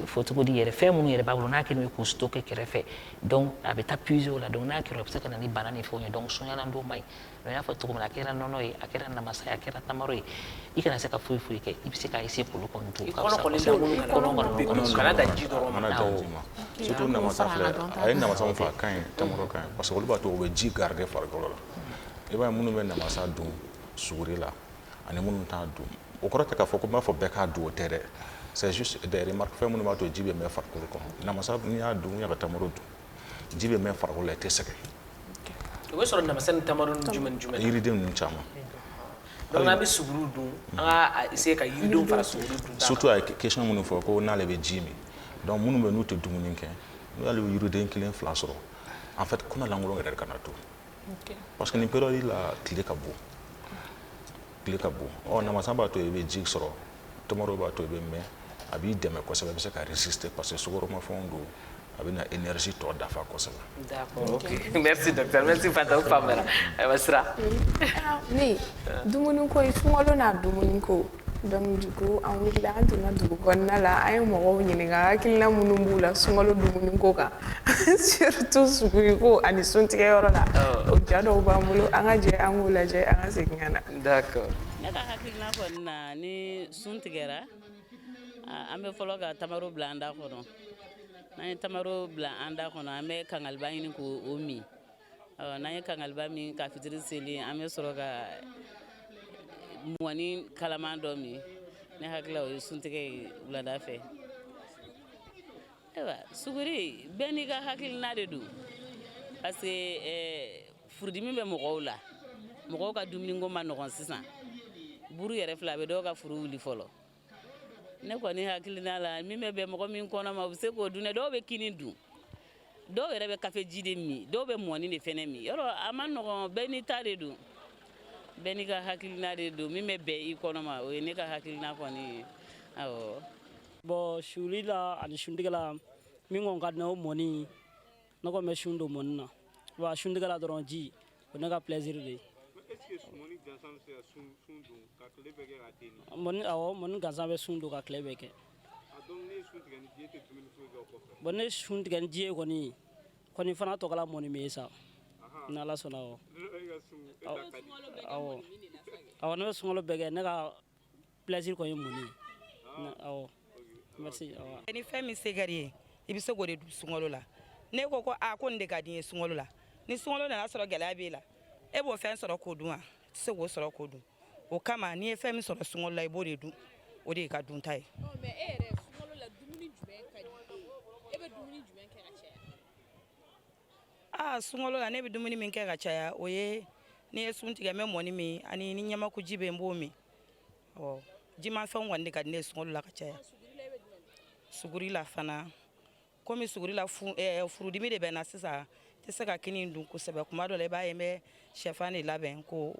fɔ cogo di yɛrɛ fɛn minnu yɛrɛ b'a bolo n'a kɛlen bɛ k'u stocker kɛrɛfɛ donc a bɛ taa puiser o la donc n'a kɛra o bɛ se ka na ni bana ni fɛnw ye donc sunjalan don man ɲi mais n y'a fɔ cogo min na a kɛra nɔnɔ ye a kɛra namasa ye a kɛra tamaro ye i kana se ka foyi kɛ i bɛ se ka essayer k'olu kɔni dun ka fisa kosɛbɛ kana da ji dɔrɔn mana da ji ma surtout namasa filɛ a ye namasa min fɔ a ka ɲi tamaro ka ɲi parce que olu b'a to o bɛ ji garder farikolo la i b'a ye minnu bɛ namasa dun suguri la ani minnu t'a dun o kɔrɔ tɛ k'a fɔ ko n b'a fɔ bɛɛ k'a dun o tɛ dɛ c'est juste des remarques fɛn minnu b'a to ji bɛ mɛn farikolo kɔnɔ namasa n'i y'a dun ya ka tamaro dun ji bɛ mɛn farikolo la i tɛ sɛgɛn o bɛ sɔrɔ namasa ni tamaro ni jumɛn yiriden ninnu caman donc n'an bɛ suguru dun an ka essayer ka yiridenw fara suguru dun surtout a ye question minnu fɔ ko n'ale bɛ ji min donc minnu bɛ n'u tɛ dumuni kɛ n'u y'ale yiriden kelen fila sɔrɔ en fait kɔnɔ lankolon yɛrɛ kana to parce que nin période la tile ka bon namasa b'a to i bɛ ji sɔrɔ tamaro b'a to i bɛ mɛn a b'i dɛmɛ kosɛbɛ i bɛ se ka résister parce que sukaromafɛnw don a bɛ na énergie tɔ dafa kosɛbɛ. D'accord, ok, merci docteur, merci Fanta, o faamuyara, ayiwa Sira. ne dumuni ko sunkalo n'a dumuni ko Donc du coup an wulila an donna dugu kɔnɔna la an ye mɔgɔw ɲininka hakilina minnu b'u la sunkalo dumuni ko kan surtout suguri ko ani suntigɛyɔrɔ la o ja dɔw b'an bolo an ka jɛ an k'o lajɛ an ka segin ka na. D'accord. Ne ka hakilina kɔni na ni sun tigɛra an bɛ fɔlɔ ka tamaro bila an da kɔnɔ n'an ye tamaro bila an da kɔnɔ an bɛ kangaliba ɲini k'o min n'an ye kangaliba min ka fitiri seli an bɛ sɔrɔ ka mɔni kalaman dɔ min ne hakili o ye suntigɛ ye wulada fɛ. Ayiwa suguri bɛɛ n'i ka hakilina de don parce que furudimi bɛ mɔgɔw la mɔgɔw ka dumuni ko ma nɔgɔn sisan buru yɛrɛ fila bɛ dɔw ka furu wuli fɔlɔ ne kɔni hakilina la min bɛ bɛn mɔgɔ min kɔnɔ ma u bɛ se k'o dun dɛ dɔw bɛ kini dun dɔw yɛrɛ bɛ kafe ji de min dɔw bɛ mɔni de fɛnɛ min yɔrɔ a ma nɔgɔn bɛɛ n'i ta de don bɛɛ n'i ka hakilina de don min bɛ bɛn i kɔnɔ ma o ye ne ka hakilina kɔni ye awɔ. Bon suli la ani suntigɛ la min kɔni ka di ne o mɔni ne kɔni bɛ sun don mɔni na wa suntigɛ la dɔrɔn ji o ne ka plaisir de ye. Mɔni gansan bɛ sun don ka tile bɛɛ kɛ. Bon ne sun tigɛ ni ji ye kɔni fana tɔgɔla mɔni min ye sa ni Ala sɔnna awɔ. Awɔ ne bɛ sunkalo bɛɛ kɛ ne ka plaisir kɔni ye mɔni ye awɔ. Merci awɔ. Ni fɛn min se ka di ye i bɛ se k'o de dun sunkalo la ne ko ko ko nin de ka di n ye sunkalo la ni sunkalo nana sɔrɔ gɛlɛya b'e la e b'o fɛn sɔrɔ k'o dun wa i tɛ se k'o sɔrɔ k'o dun o kama n'i ye fɛn min sɔrɔ sunkalo la i b'o de dun o de y'i ka dunta ye. Mais e yɛrɛ sunkalo la dumuni jumɛn ka di e bɛ dumuni jumɛn kɛ ka caya? Sunkalo la ne bɛ dumuni min kɛ ka caya o ye ni ye sun tigɛ n bɛ mɔni min ani ni ɲamakuji bɛ n b'o min awɔ jimafɛnw kɔni de ka di ne ye sunkalo la ka caya. Suguri la fana komi suguri la furudimi de bɛ n na sisan tɛ se ka kini dun kosɛbɛ kuma dɔ la i b'a ye n bɛ sɛfan de labɛn ko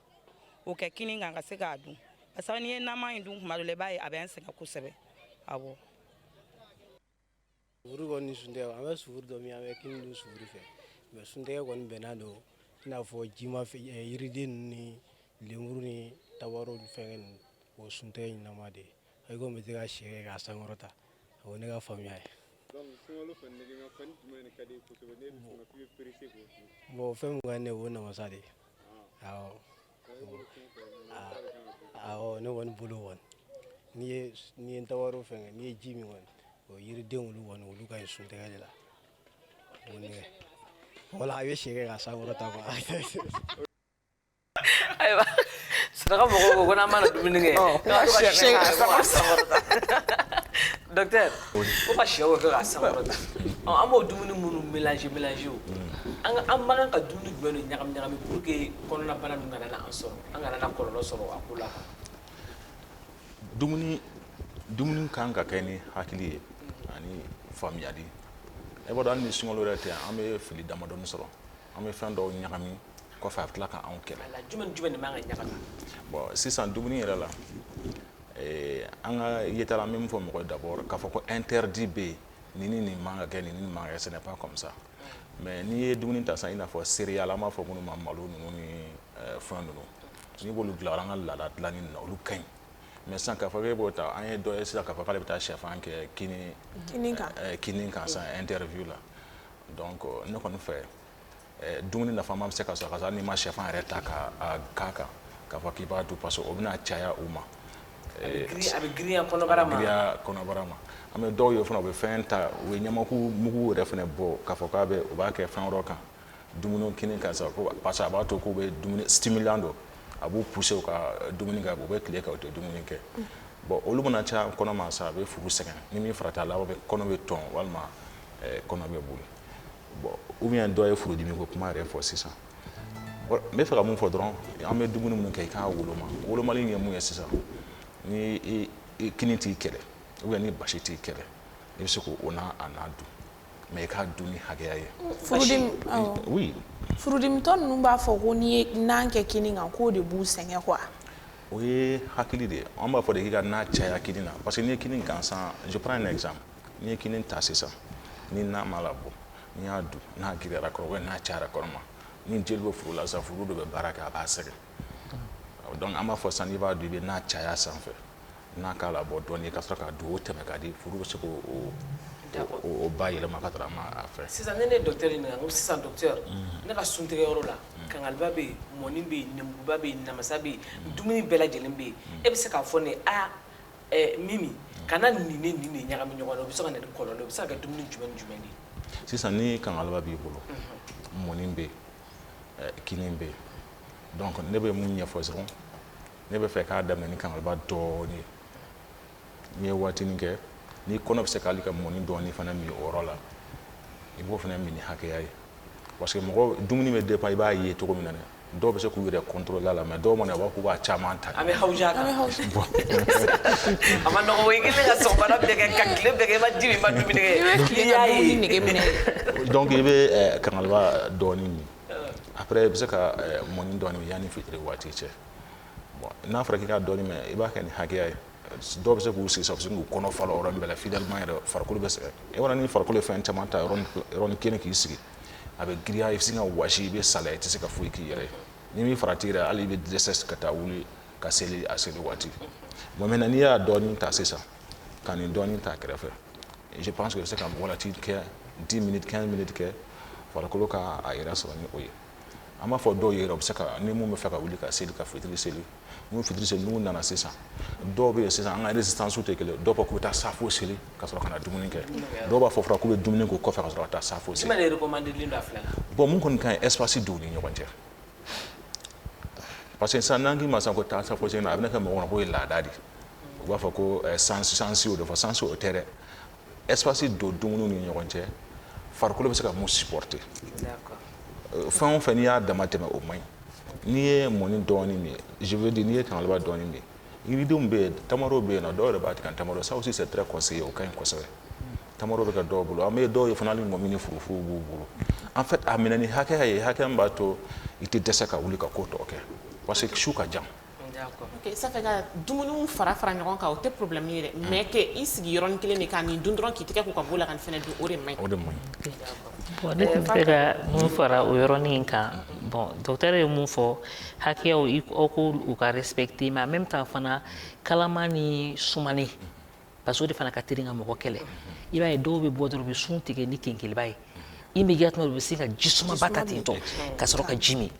o kɛ kini kan ka se k'a dun parce que n'i ye nama in dun kuma dɔ la i b'a ye a bɛ n sɛgɛn kosɛbɛ awɔ. Suguri kɔni ni suntigɛ an bɛ suguri dɔ min an bɛ kini dun suguri fɛ mais suntigɛ kɔni bɛnna don i n'a fɔ yiriden ninnu ni lemuru ni tabaro ni fɛnkɛ ninnu o suntigɛ ɲɛnama de ye i komi bɛ se ka sɛ kɛ k'a sankɔrɔta o ye ne ka faamuya ye. Bon fɛn min ka ne o namasa de awɔ awɔ ne kɔni bolo kɔni n'i ye tabaro fɛnkɛ n'i ye ji min kɔni o yiriden olu kɔni olu ka ɲi suntigɛ de la o ne wala a bɛ sɛ kɛ k'a sankɔrɔta quoi. Ayiwa siraka mɔgɔw ko n'an mana dumuni kɛ k'a sɛ k'a sankɔrɔta. Docteur ko ka sɛw kɛ k'a sankɔrɔta an b'o dumuni minnu mélanger o an man kan ka dumuni jumɛn de ɲagami pour que kɔnɔna bana ninnu kana na an sɔrɔ an kana na kɔlɔlɔ sɔrɔ a ko la. Dumuni kan ka kɛ ni hakili ye ani faamuyali e b'a dɔn hali ni sunkalo yɛrɛ tɛ an bɛ fili damadɔni sɔrɔ an bɛ fɛn dɔw ɲagami kɔfɛ a bɛ tila k'anw kɛlɛ. Jumɛn de man ka ɲagami. Bon sisan dumuni yɛrɛ la an ka yeta la an bɛ min fɔ mɔgɔ ye d'abord k'a fɔ ko interdit bɛ yen nin man ka kɛ nin man ka kɛ ce n'est pas comme ça mais n'i ye dumuni ta sisan i n'a fɔ céréales an b'a fɔ minnu ma malo ninnu ni fɛn ninnu n'i b'olu dilan an ka laada dilanni na olu ka ɲi mais sisan k'a fɔ k'e b'o ta an ye dɔ ye sisan k'a fɔ k'ale bɛ taa sɛfan kɛ kini kan sisan interview la donc ne kɔni fɛ dumuni nafama bɛ se ka sɔrɔ ka sɔrɔ hali n'i ma sɛfan yɛrɛ ta k'a kan k'a fɔ k'i b'a dun parce que o bɛna caya u ma. A bɛ girinya kɔnɔbara ma. An bɛ dɔw ye fana u bɛ fɛn ta u ye ɲamaku mugu yɛrɛ fana bɔ k'a fɔ k'a bɛ u b'a kɛ fɛn wɛrɛ kan dumuni kini kan sa parce que a b'a to k'u bɛ dumuni stimulant don a b'u pousser u ka dumuni kɛ u bɛ tile kɛ u tɛ dumuni kɛ bon olu mana caya kɔnɔ ma sa a bɛ furu sɛgɛn ni min farati a la kɔnɔ bɛ tɔn walima kɔnɔ bɛ boli bon ou bien dɔ ye furudimi ko kuma yɛrɛ fɔ sisan n bɛ fɛ ka mun fɔ dɔrɔn an bɛ dumuni minnu kɛ i k'a woloma wolomali ye mun ye sisan ni kini t'i kɛlɛ ou bien ni basi t'i kɛlɛ i bɛ se k'o n'a dun mais i k'a dun ni hakɛya ye. Oui. Furudimitɔ ninnu b'a fɔ ko n'i ye nan kɛ kini kan k'o de b'u sɛgɛn quoi. O ye hakili de ye an b'a fɔ de k'i ka na caya kini na parce que n'i ye kini gansan je prends un exemple n'i ye kini ta sisan ni na ma labɔ n'i y'a dun n'a giriyara kɔrɔ ou bien n'a cayara kɔrɔ ma ni jeli bɛ furu la sisan furu de bɛ baara kɛ a b'a sɛgɛn donc an b'a fɔ sisan n'i b'a dun i bɛ n'a caya sanfɛ n'a k'a labɔ dɔɔni ka sɔrɔ ka don o tɛmɛ ka di furu bɛ se k'o ba yɛlɛma ka sɔrɔ a ma a fɛ. Sisan ne docteur ɲininka ko sisan docteur ne ka suntigɛyɔrɔ la kangaliba bɛ yen mɔni bɛ yen nemuruba bɛ yen namasa bɛ yen dumuni bɛɛ lajɛlen bɛ yen e bɛ se k'a fɔ ne Mimi kana nin ɲagami ɲɔgɔn na o bɛ se ka na ni kɔlɔlɔ o bɛ se ka kɛ dumuni jumɛn ni jumɛn de ye. Sisan ni kangaliba b'i bolo mɔni bɛ yen kini bɛ yen donc ne bɛ mun ɲɛfɔ dɔrɔn ne bɛ fɛ k'a daminɛ ni kangaliba dɔɔni n'i ye waatinin kɛ ni kɔnɔ bɛ se k'ale ka mɔni dɔɔni fana min o yɔrɔ la i b'o fana min ni hakɛya ye parce que mɔgɔ dumuni bɛ dépend i b'a ye cogo min na dɛ dɔw bɛ se k'u yɛrɛ contrôler a la mais dɔw mana b'a k'u b'a caman ta. An bɛ hawuja kan. A ma nɔgɔ o ye kelen ka sɔgɔmada bɛɛ kɛ ka tile bɛɛ kɛ i ma ji min i ma dumuni kɛ. N'i y'a ye nege minɛ. Donc i bɛ kangaliba dɔɔni min après i bɛ se ka mɔni dɔɔni min yanni fitiri waati cɛ bon n'a fɔra k'i ka dɔɔni min i b'a kɛ ni hakɛya ye dɔw bɛ se k'u sigi sa u bɛ se k'u kɔnɔ falo yɔrɔ bɛɛ la finalement yɛrɛ farikolo bɛ sɛgɛn i b'a dɔn ni farikolo ye fɛn caman ta yɔrɔnin kelen k'i sigi a bɛ giriya i bɛ sin ka wɔsi i bɛ salaya i tɛ se ka foyi k'i yɛrɛ ye ni min farati yɛrɛ hali i bɛ dɛsɛ ka taa wuli ka seli a seli waati bon maintenant n'i y'a dɔɔni ta sisan ka nin dɔɔni ta kɛrɛfɛ je pense que i bɛ se ka waati kɛ 10 minutes 15 minutes kɛ farikolo ka a yɛrɛ sɔrɔ ni o ye an b'a fɔ dɔw ye yɛrɛ u bɛ se ka ni mun bɛ fɛ ka wuli ka seli ka fitiri seli n'u fitiri seli n'u nana sisan dɔw bɛ yen sisan an ka résistance tɛ kelen dɔw b'a fɔ k'u bɛ taa safo seli ka sɔrɔ ka na dumuni kɛ dɔw b'a fɔ fɔra k'u bɛ dumuni k'o kɔfɛ ka sɔrɔ ka taa safo seli. Jumɛn de recommandé len don a filɛ la. Bon mun kɔni ka ɲi espace don u ni ɲɔgɔn cɛ parce que sisan n'an k'i ma sisan ko taa safo seli a bɛ ne kɛ mɔgɔ kɔnɔ k'o ye laada de u b'a fɔ ko sansi o de fɔ sansi o tɛ dɛ espace don dumuni ni ɲɔgɔn cɛ farikolo bɛ se ka mun supporter fɛn o fɛn n'i y'a dama tɛmɛ o man ɲi n'i ye mɔni dɔɔni min je veux dire n'i ye kangaliba dɔɔni min yiridenw bɛ yen tamaro bɛ yen nɔ dɔw yɛrɛ b'a tigɛ tamaro ça aussi c'est très conseillé o ka ɲi kosɛbɛ tamaro bɛ kɛ dɔw bolo an bɛ dɔw ye fana hali mɔmi ni furufuruw b'u bolo en fait a minɛ ni hakɛya ye hakɛya min b'a to i tɛ dɛsɛ ka wuli ka ko tɔ kɛ parce que su ka jan. Ok, ça fait ka dumuni fara ɲɔgɔn kan o tɛ problème ye dɛ mais que i sigi yɔrɔnin kelen de kan nin dun dɔrɔn k'i tɛgɛ ko ka bɔ la ka nin fɛnɛ dun o de man ɲi. O de man ɲi. Bon ne tun bɛ ka mun fara o yɔrɔnin kan bon docteur ye mun fɔ hakɛyaw aw k'u ka respecter mais en même temps fana kalama ni sumani parce que o de fana ka teli ka mɔgɔ kɛlɛ i b'a ye dɔw bɛ bɔ dɔrɔn u bɛ sun tigɛ ni kenkeliba ye immédiatement u bɛ se ka jisumaba ta ten tɔ ka sɔrɔ ka ji min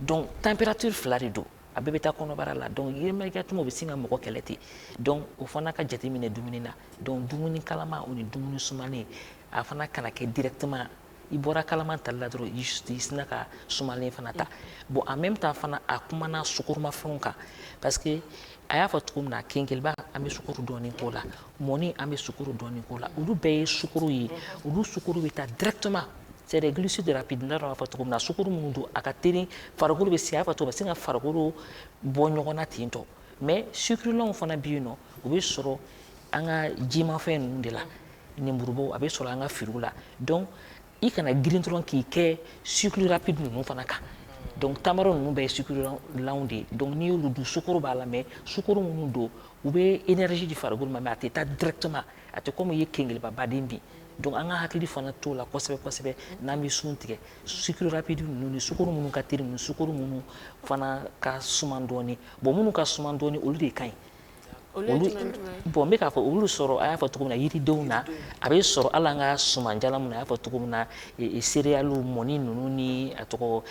donc température fila de don a bɛɛ bɛ taa kɔnɔbara la donc immédiatement u bɛ sin ka mɔgɔ kɛlɛ ten donc o fana ka jateminɛ dumuni na donc dumuni kalama o ni dumuni sumalen a fana kana kɛ directement i bɔra kalama tali la dɔrɔn i sina ka sumalen fana ta bon en même temps fana a kumana sukoromafɛnw kan parce que a y'a fɔ cogo min na kenkeliba an bɛ sukoro dɔɔni k'o la mɔni an bɛ sukoro dɔɔni k'o la olu bɛɛ ye sukoro ye olu sukoro bɛ taa directement c'est des glucides rapides n'a dɔn a fɔ cogo min na sukoro minnu don a ka teli farikolo bɛ se a y'a fɔ cogo min na se ka farikolo bɔ ɲɔgɔn na ten tɔ mais sucrelanw fana bɛ yen nɔ o bɛ sɔrɔ an ka jimafɛn ninnu de la nemurubaw a bɛ sɔrɔ an ka firigo la donc i kana girin dɔrɔn k'i kɛ sucre rapide ninnu fana kan donc tamaro ninnu bɛɛ ye sucrelanw de ye donc n'i y'olu dun sukoro b'a la mais sukoro minnu don u bɛ énergie di farikolo ma mais a tɛ taa directement a tɛ komi i ye kenkelibabaden bin donc an ka hakili fana t'o la kosɛbɛ kosɛbɛ n'an bɛ sun tigɛ sucre rapide ninnu ni sukoro minnu ka teli ninnu sukoro minnu fana ka suma dɔɔni bon minnu ka suma dɔɔni olu de ka ɲi olu bon n bɛ k'a fɔ olu sɔrɔ a y'a fɔ cogo min na yiridenw na a bɛ sɔrɔ hali an ka sumanjala minnu a y'a fɔ cogo min na céréales mɔni ninnu ni a tɔgɔ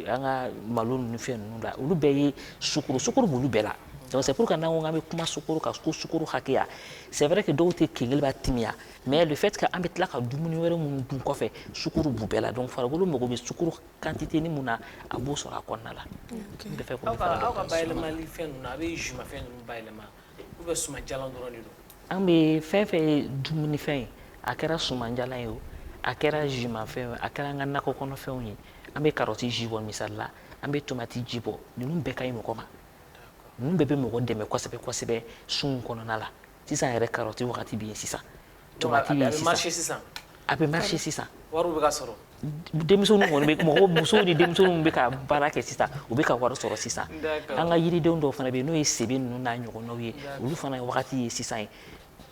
an ka malo ninnu fɛn ninnu la olu bɛɛ ye sukoro b'olu bɛɛ la donc c'est pour que n'an ko k'an bɛ kuma sukoro kan ko sukoro hakɛya c'est vrai que dɔw tɛ kenkeliba timiya mais le fait que an bɛ tila ka dumuni wɛrɛ minnu dun kɔfɛ sukoro b'u bɛɛ la donc farikolo mago bɛ sukoro quantité ni mun na a b'o sɔrɔ a kɔnɔna la. aw ka bayɛlɛmali fɛn ninnu a bɛ jumafɛn ninnu bayɛlɛma ou bien sumanjalan dɔrɔn de don. an bɛ fɛn fɛn ye dumunifɛn ye a kɛra sumanjalan ye o a kɛra jumafɛn ye a kɛra an ka nakɔ kɔnɔfɛnw ye an bɛ karɔti ji bɔ misali la an bɛ tomati ji bɔ ninnu bɛɛ ka ɲi mɔgɔ ma ninnu bɛɛ bɛ mɔgɔ dɛmɛ kosɛbɛ kosɛbɛ sun kɔnɔna la sisan yɛrɛ karɔti wagati bɛ yen sisan tomati bɛ yen sisan a bɛ marché sisan wariw bɛ ka sɔrɔ denmisɛnninw kɔni bɛ mɔgɔ musow ni denmisɛnninw bɛ ka baara kɛ sisan u bɛ ka wari sɔrɔ sisan an ka yiridenw dɔw fana bɛ yen n'o ye sebe ninnu n'a ɲɔgɔnnaw ye olu fana wagati ye sisan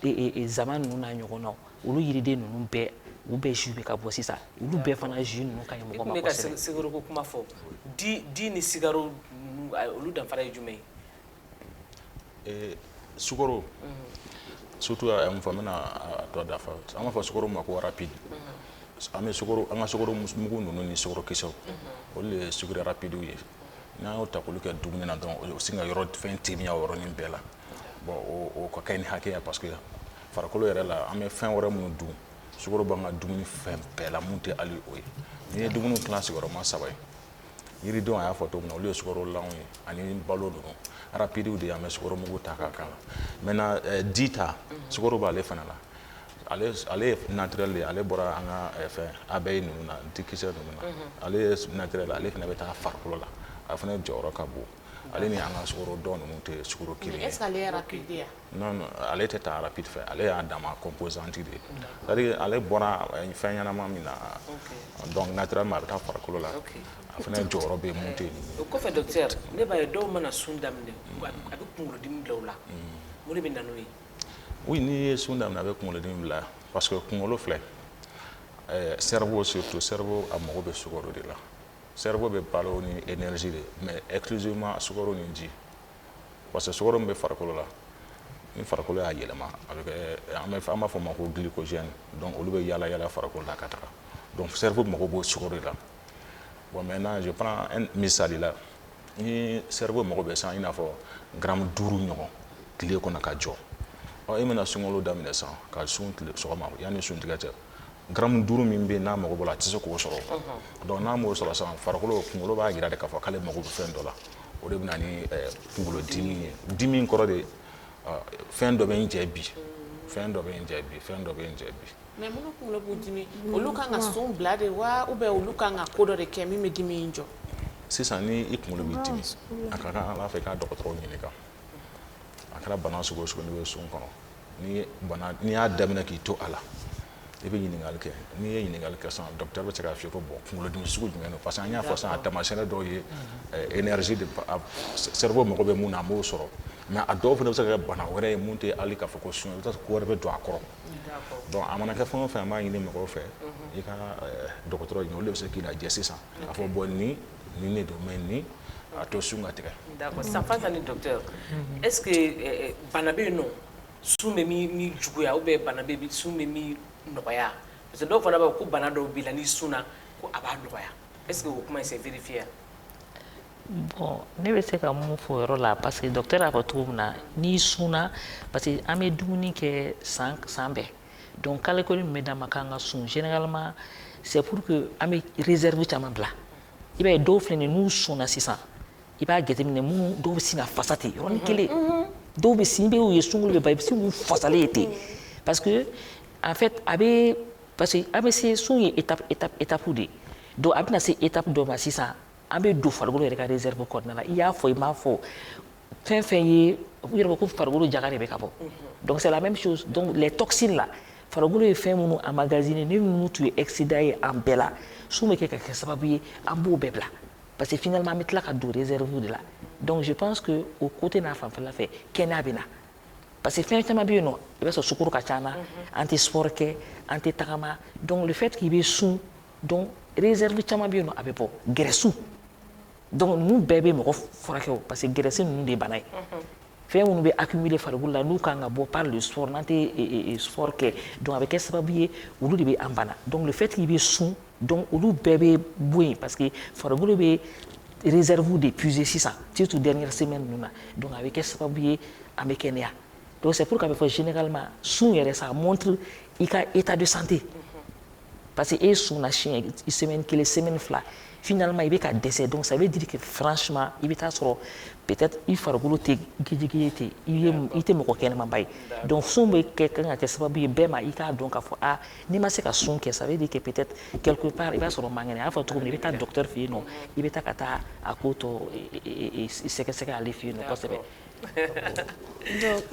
ye zama ninnu n'a ɲɔgɔnnaw olu yiriden ninnu bɛɛ u bɛɛ jus bɛ ka bɔ sisan olu bɛɛ fana jus ninnu ka ɲi mɔgɔ ma kosɛbɛ. i tun bɛ ka sigaro ko kuma fɔ di ni sigaro olu danfara ye jumɛn ye. sukaro surtout mun fɔ n bɛna dɔ dafa an b'a fɔ sukaro ma ko rapide an bɛ sukaro an ka sukaro mugu ninnu ni sukaro kisɛw olu de ye sukaro rapidew ye n'an y'o ta k'olu kɛ dumuni na dɔrɔn o sin ka yɔrɔ fɛn temiya o yɔrɔnin bɛɛ la bon o ka kɛ ni hakɛya parce que farikolo yɛrɛ la an bɛ fɛn wɛrɛ minnu dun sukaro b'an ka dumuni fɛn bɛɛ la mun tɛ hali o ye n'i ye dumuni tilan sigiyɔrɔma 3 ye yiridenw a y'a fɔ cogo min na olu ye sukaro lanw ye ani balo ninnu rapidew de ye an bɛ sukaro mugu ta k'a k'a la maintenant di ta sukaro b'ale fana la ale ye naturel de ye ale bɔra an ka fɛn abeille ninnu na dikisɛ ninnu na ale ye naturel ale fana bɛ taa farikolo la a fana jɔyɔrɔ ka bon ale ni an ka sukaro dɔ ninnu tɛ sukaro kelen ye. Est-ce qu'ale est rapide ya? Non ale tɛ taa rapide fɛ ale y'a dama composante de ye c'est-à-dire ale bɔra fɛn ɲɛnama min na donc naturellement a bɛ taa farikolo la a fana jɔyɔrɔ bɛ mun tɛ nin ye. O kɔfɛ docteur ne b'a ye dɔw mana sun daminɛ a bɛ kunkolodimi bila u la mun de bɛ na n'o ye. Oui n'i ye sun daminɛ a bɛ kunkolodimi bila parce que kunkolo filɛ cerveau surtout cerveau a mago bɛ sukaro de la. Cerveau bɛ balo ni énergie de mais exclusivement sukaro ni ji parce que sukaro min bɛ farikolo la ni farikolo y'a yɛlɛma a bɛ kɛ an b'a fɔ o ma ko glycogène donc olu bɛ yala yala farikolo la ka taga donc cerveau mago b'o sukaro de la bon maintenant je prends un misali la ni cerveau mago bɛ san i n'a fɔ gramme 5 ɲɔgɔn tile kɔnɔ ka jɔ ɔ e mana sunkalo daminɛ san ka sun tile sɔgɔma yanni sun tigɛ cɛ gramme 5 min bɛ yen n'a mago b'o la a tɛ se k'o sɔrɔ donc n'a m'o sɔrɔ sisan farikolo kunkolo b'a jira de k'a fɔ k'ale mago bɛ fɛn dɔ la o de bɛ na ni kunkolodimi ye dimi in kɔrɔ de fɛn dɔ bɛ n jɛ bi fɛn dɔ bɛ n jɛ bi fɛn dɔ bɛ n jɛ bi. mais minnu kunkolo b'u dimi olu kan ka sun bila de wa ou bien olu kan ka ko dɔ de kɛ min bɛ dimi in jɔ. sisan ni i kunkolo b'i dimi a ka kan ala fɛ i k'a dɔgɔtɔrɔw ɲininka a kɛra bana sugu o sugu n'i bɛ sun kɔnɔ n'i y'a daminɛ k'i to a la i bɛ ɲininkali kɛ n'i ye ɲininkali kɛ sisan docteur bɛ se k'a f'i ye ko bon kunkolodimi sugu jumɛn don parce que an y'a fɔ sisan a taamasiyɛn dɔw ye énergie de cerveau mago bɛ mun na an b'o sɔrɔ mais a dɔw fana bɛ se ka kɛ bana wɛrɛ ye mun tɛ hali k'a fɔ ko sun ye i bɛ t'a sɔrɔ ko wɛrɛ bɛ don a kɔrɔ donc a mana kɛ fɛn o fɛn an b'a ɲini mɔgɔw fɛ i ka dɔgɔtɔrɔ ɲini olu de bɛ se k'i lajɛ sisan a fɔ bon nin ne don mais nin a to sun ka tigɛ. d'accord Sanfanta ni docteur est-ce que bana bɛ yen nɔ sun bɛ min juguya ou bien bana bɛ yen sun bɛ min nɔgɔya parce que dɔw fana b'a fɔ ko bana dɔw b'i la n'i sunna ko a b'a nɔgɔya est-ce que o kuma in c'est vérifié. Bon ne bɛ se ka mun fɔ o yɔrɔ la parce que docteur y'a fɔ cogo min na n'i sunna parce que an bɛ dumuni kɛ san bɛɛ donc calorie min bɛ d'an ma k'an ka sun généralement c'est pour que an bɛ réserve caman bila i b'a ye dɔw filɛ nin n'u sunna sisan i b'a jateminɛ minnu dɔw bɛ sin ka fasa ten yɔrɔnin kelen dɔw bɛ sin i bɛ y'u ye sunkalo bɛ ban i bɛ sin k'u fasalen ye ten parce que en fait parce que a bɛ se sun ye étape de donc a bɛna se étape dɔ ma sisan an bɛ don farikolo yɛrɛ ka réserve kɔnɔna la i y'a fɔ i m'a fɔ fɛn fɛn ye u yɛrɛ ko farikolo jaga de bɛ ka bɔ donc c'est la même chose donc les toxines là farikolo ye fɛn minnu emmagasiner ni minnu tun ye excédent ye an bɛɛ la sun bɛ kɛ ka kɛ sababu ye an b'o bɛɛ bila parce que finalement an bɛ tila ka don réserve de la donc je pense que o côté n'a fanfɛla fɛ kɛnɛya bɛ na parce que fɛn caman bɛ yen nɔ i b'a sɔrɔ sukaro ka ca an na an tɛ sport kɛ an tɛ tagama donc le fait k'i bɛ sun donc réserve caman bɛ yen nɔ a bɛ bɔ graisse donc ninnu bɛɛ bɛ mɔgɔ furakɛ o parce que graisse ninnu de ye bana ye fɛn minnu bɛ accumuler farikolo la n'u kan ka bɔ par le sport n'an tɛ sport kɛ donc a bɛ kɛ sababu ye olu de bɛ an bana donc le fait k'i bɛ sun donc olu bɛɛ bɛ bɔ yen parce que farikolo bɛ réserve de puiser sisan surtout dernière semaine ninnu na donc a bɛ kɛ sababu ye an bɛ kɛnɛya donc c'est pour qu'a bɛ fɔ généralement sun yɛrɛ ça montre i ka état de santé parce que e sunna siɲɛ semaine kelen semaine fila finalement i bɛ ka dɛsɛ donc ça veut dire que franchement i bɛ taa sɔrɔ peut-être i farikolo tɛ gijigi ten i tɛ mɔgɔ kɛnɛmaba ye donc sun bɛ kɛ kan ka kɛ sababu ye bɛɛ ma i k'a dɔn k'a fɔ ah n'i ma se ka sun kɛ ça veut dire que peut-être quelque part i b'a sɔrɔ mankɛnɛ a y'a fɔ cogo min i bɛ taa docteur fɛ yen nɔ i bɛ taa ka taa a ko tɔ sɛgɛsɛgɛ ale fɛ yen nɔ kosɛbɛ.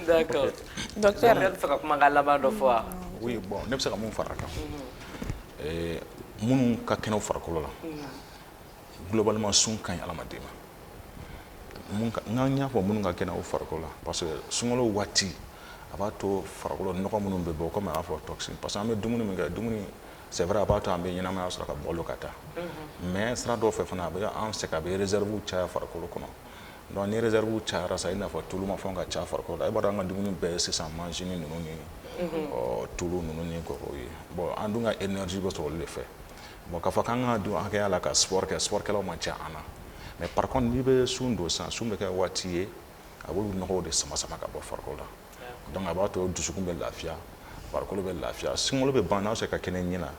d'accord docteur ne bɛ fɛ ka kumakan laban dɔ fɔ wa. oui bon ne bɛ se ka mun fara a kan minnu ka kɛnɛw farikolo la globalement sun ka ɲi adamaden ma n y'a fɔ minnu ka kɛnɛ o farikolo la parce que sunkalo waati a b'a to farikolo nɔgɔ minnu bɛ bɔ komi a y'a fɔ toxine parce que an bɛ dumuni min kɛ dumuni c'est vrai a b'a to an bɛ ɲɛnamaya sɔrɔ ka balo ka taa mais sira dɔw fɛ fana a bɛ an sɛgɛn a bɛ réserve caya farikolo kɔnɔ donc ni réserve cayara sa i n'a fɔ tulu ma fɛnw ka ca farikolo la i b'a dɔn an ka dumuni bɛɛ sisan manzini ninnu ni tulu ninnu ni kɔkɔw ye bon an dun ka énergie bɛ sɔrɔ olu de fɛ bon k'a fɔ k'an ka dun hakɛya la ka sport kɛ sportkɛlaw man ca an na mais par contre n'i bɛ sun don san sun bɛ kɛ waati ye a b'olu nɔgɔw de sama sama ka bɔ farikolo la donc a b'a to dusukun bɛ lafiya farikolo bɛ lafiya sunkalo bɛ ban n'a sɔrɔ ka kɛnɛ ɲɛ na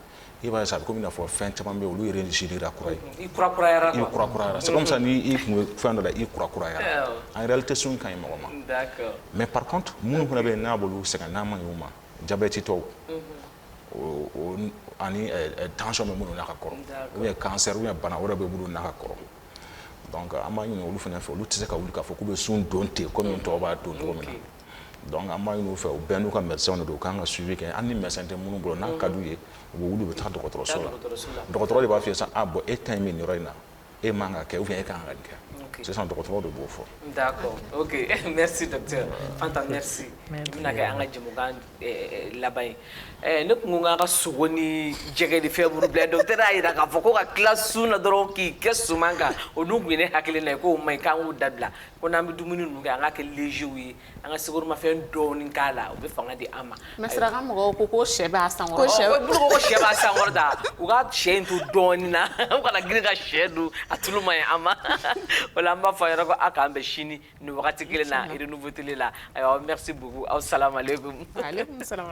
i b'a ye sa a bɛ komi i n'a fɔ fɛn caman bɛ yen olu yɛrɛ générera kura ye i kurakurayara c'est comme ça ni i kun bɛ fɛn dɔ la i kurakurayara en réalité sun ka ɲi mɔgɔ ma mais par contre minnu fana bɛ yen n'a b'olu sɛgɛn n'a ma ɲi u ma diabète tɔw ani tension bɛ minnu n'a ka kɔrɔ ou bien cancer ou bien bana wɛrɛ bɛ minnu n'a ka kɔrɔ donc an b'a ɲini olu fana fɛ olu tɛ se ka wuli k'a fɔ k'u bɛ sun don ten komi tɔw b'a don cogo min na donc an b'a ɲini u fɛ u bɛɛ n'u ka médecin de don u kan ka suivi kɛ hali ni médecin tɛ minnu bolo n'a ka d'u ye u bɛ wuli u bɛ taa dɔgɔtɔrɔso la dɔgɔtɔrɔ de b'a f'i ye sisan bon e ta in bɛ nin yɔrɔ in na e man ka kɛ ou bien e kan ka nin kɛ sisan dɔgɔtɔrɔ de b'o fɔ. D'accord, ok, merci docteur Fanta, merci bɛna kɛ an ka jɛmukan laban ye ne kun ko k'an ka sogo ni jɛgɛ ni fɛn minnu bila docteur y'a jira k'a fɔ ko ka tila sun na dɔrɔn k'i kɛ suman kan o dun kun ye ne hakilina ye k'o man ɲi k'an k'o dabila ko n'an bɛ dumuni ninnu kɛ an ka kɛ léger ye an ka sukoromafɛn dɔɔni k'a la o bɛ fanga di an ma. mais saraka mɔgɔw ko ko sɛ b'a sankɔrɔ ko sɛ b'a sankɔrɔ da u ka sɛ in to dɔɔni na u kana girin ka sɛ dun a tulu man ɲi an ma o la an b'a fɔ a ɲɛna ko a k'an bɛn sini nin wagati kelen na Renouveau Télé la ayiwa merci beaucoup aw salamu aleykum. aleykum salam.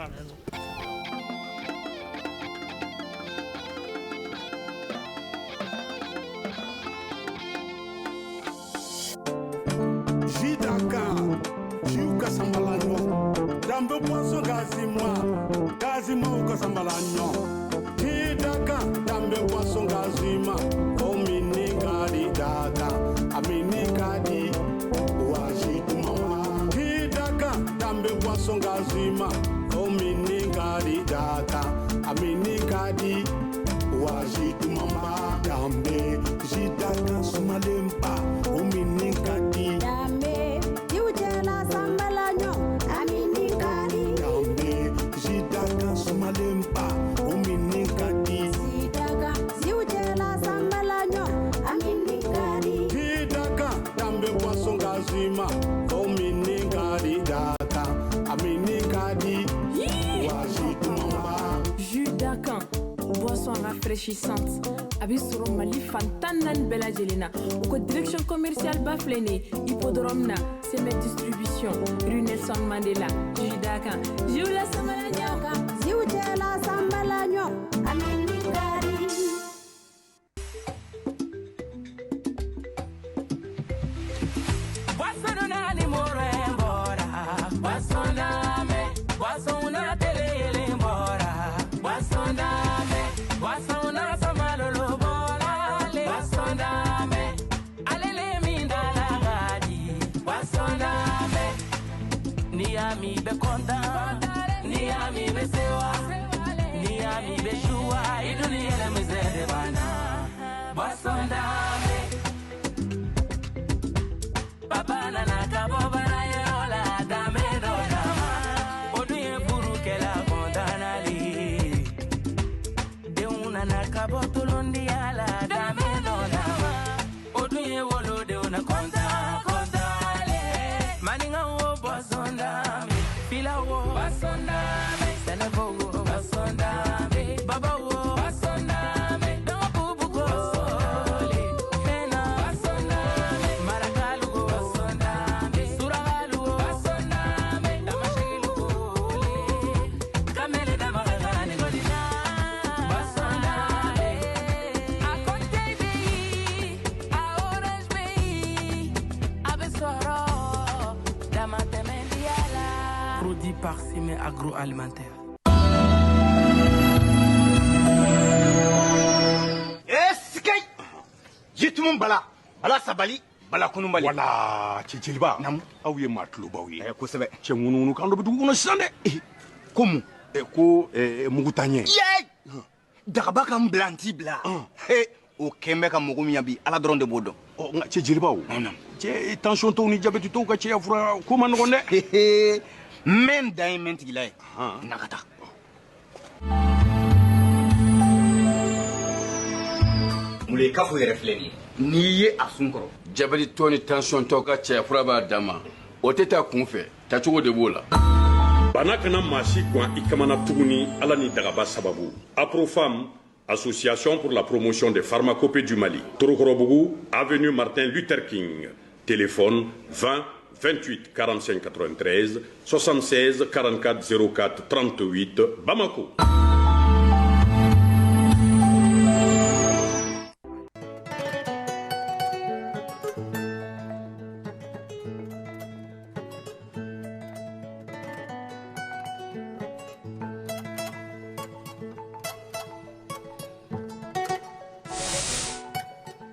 Dambe poisson gazima uko sambalanyo. Hidaka dambe poisson gazima. O mini gadi daka, a mini gadi wajitu mama. Hidaka dambe poisson gazima. O mini gadi daka, a mini gadi wajitu mama. Dambe jidaka sumalempa. O mini gadi. Dambe yujela sambalanyo. Sumalempa, uminikadi. Sidaka, siujela sambalanyo, aminikadi. Hidaka, dambe poisson gazima, uminikadi daka, aminikadi. Wajitu mama. Jus d'Akan, boisson rafraîchissante. Abisuro Mali Fantanan Bella Jelena. Au direction commerciale Baflene, Hippodrome na, Semet Distribution, rue Nelson Mandela. Jus d'Akan, Jula Samalanya. Siujela sambalanyo, aminikadi. Niami be konta, niami be sewa, niami be shua, iduni ele mizere bana. Basondame, papa na nakabo na yola dame do dama. Oduye buru kela kontana li, de una nakabo tulundi ala dame do dama. Oduye wolo de una konta. Basondame, fila wo, basondame, senebo wo, basondame, baba wo, basondame, dambubu go, hena, basondame, marakalu go, basondame, suragalu go, basondame, damashilu go, kamele damaragani godina, basondame, a Conte be, a Orange be, a Besoro. Produit par Simé Agroalimentaire. Eskay! Jitumum bala sabali bala kunumbali. Wala ciciliba. Nam aw ye maa tulobaw ye. Kosɛbɛ. Cɛ ŋununu kan dɔ bɛ dugu kɔnɔ sisan dɛ. Komu? Ko mugutanɲɛ. Yee! Dagaba ka n bila n t'i bila. O kɛn bɛ ka mɔgɔ min yan bi Ala dɔrɔn de b'o dɔn. Nka cɛ jelibaw. Cɛ tension tɔw ni jabɛti tɔw ka cɛya fura ko ma nɔgɔn dɛ. N bɛ n dan ye n bɛ n tigila ye. Na ka taa. Mule kafo yɛrɛ filɛ nin ye. n'i ye a sun kɔrɔ. jabɛti tɔ ni tension tɔ ka cɛya fura b'a dan ma o tɛ taa kun fɛ tacogo de b'o la. bana kana maa si gan i kamana tuguni ala ni dagaba sababu. Aprofam, Association pour la promotion des pharmacopées du Mali. Torokorobougou, avenue Martin Luther King. Téléphone 20 28 45 93 76 44 04 38 Bamako.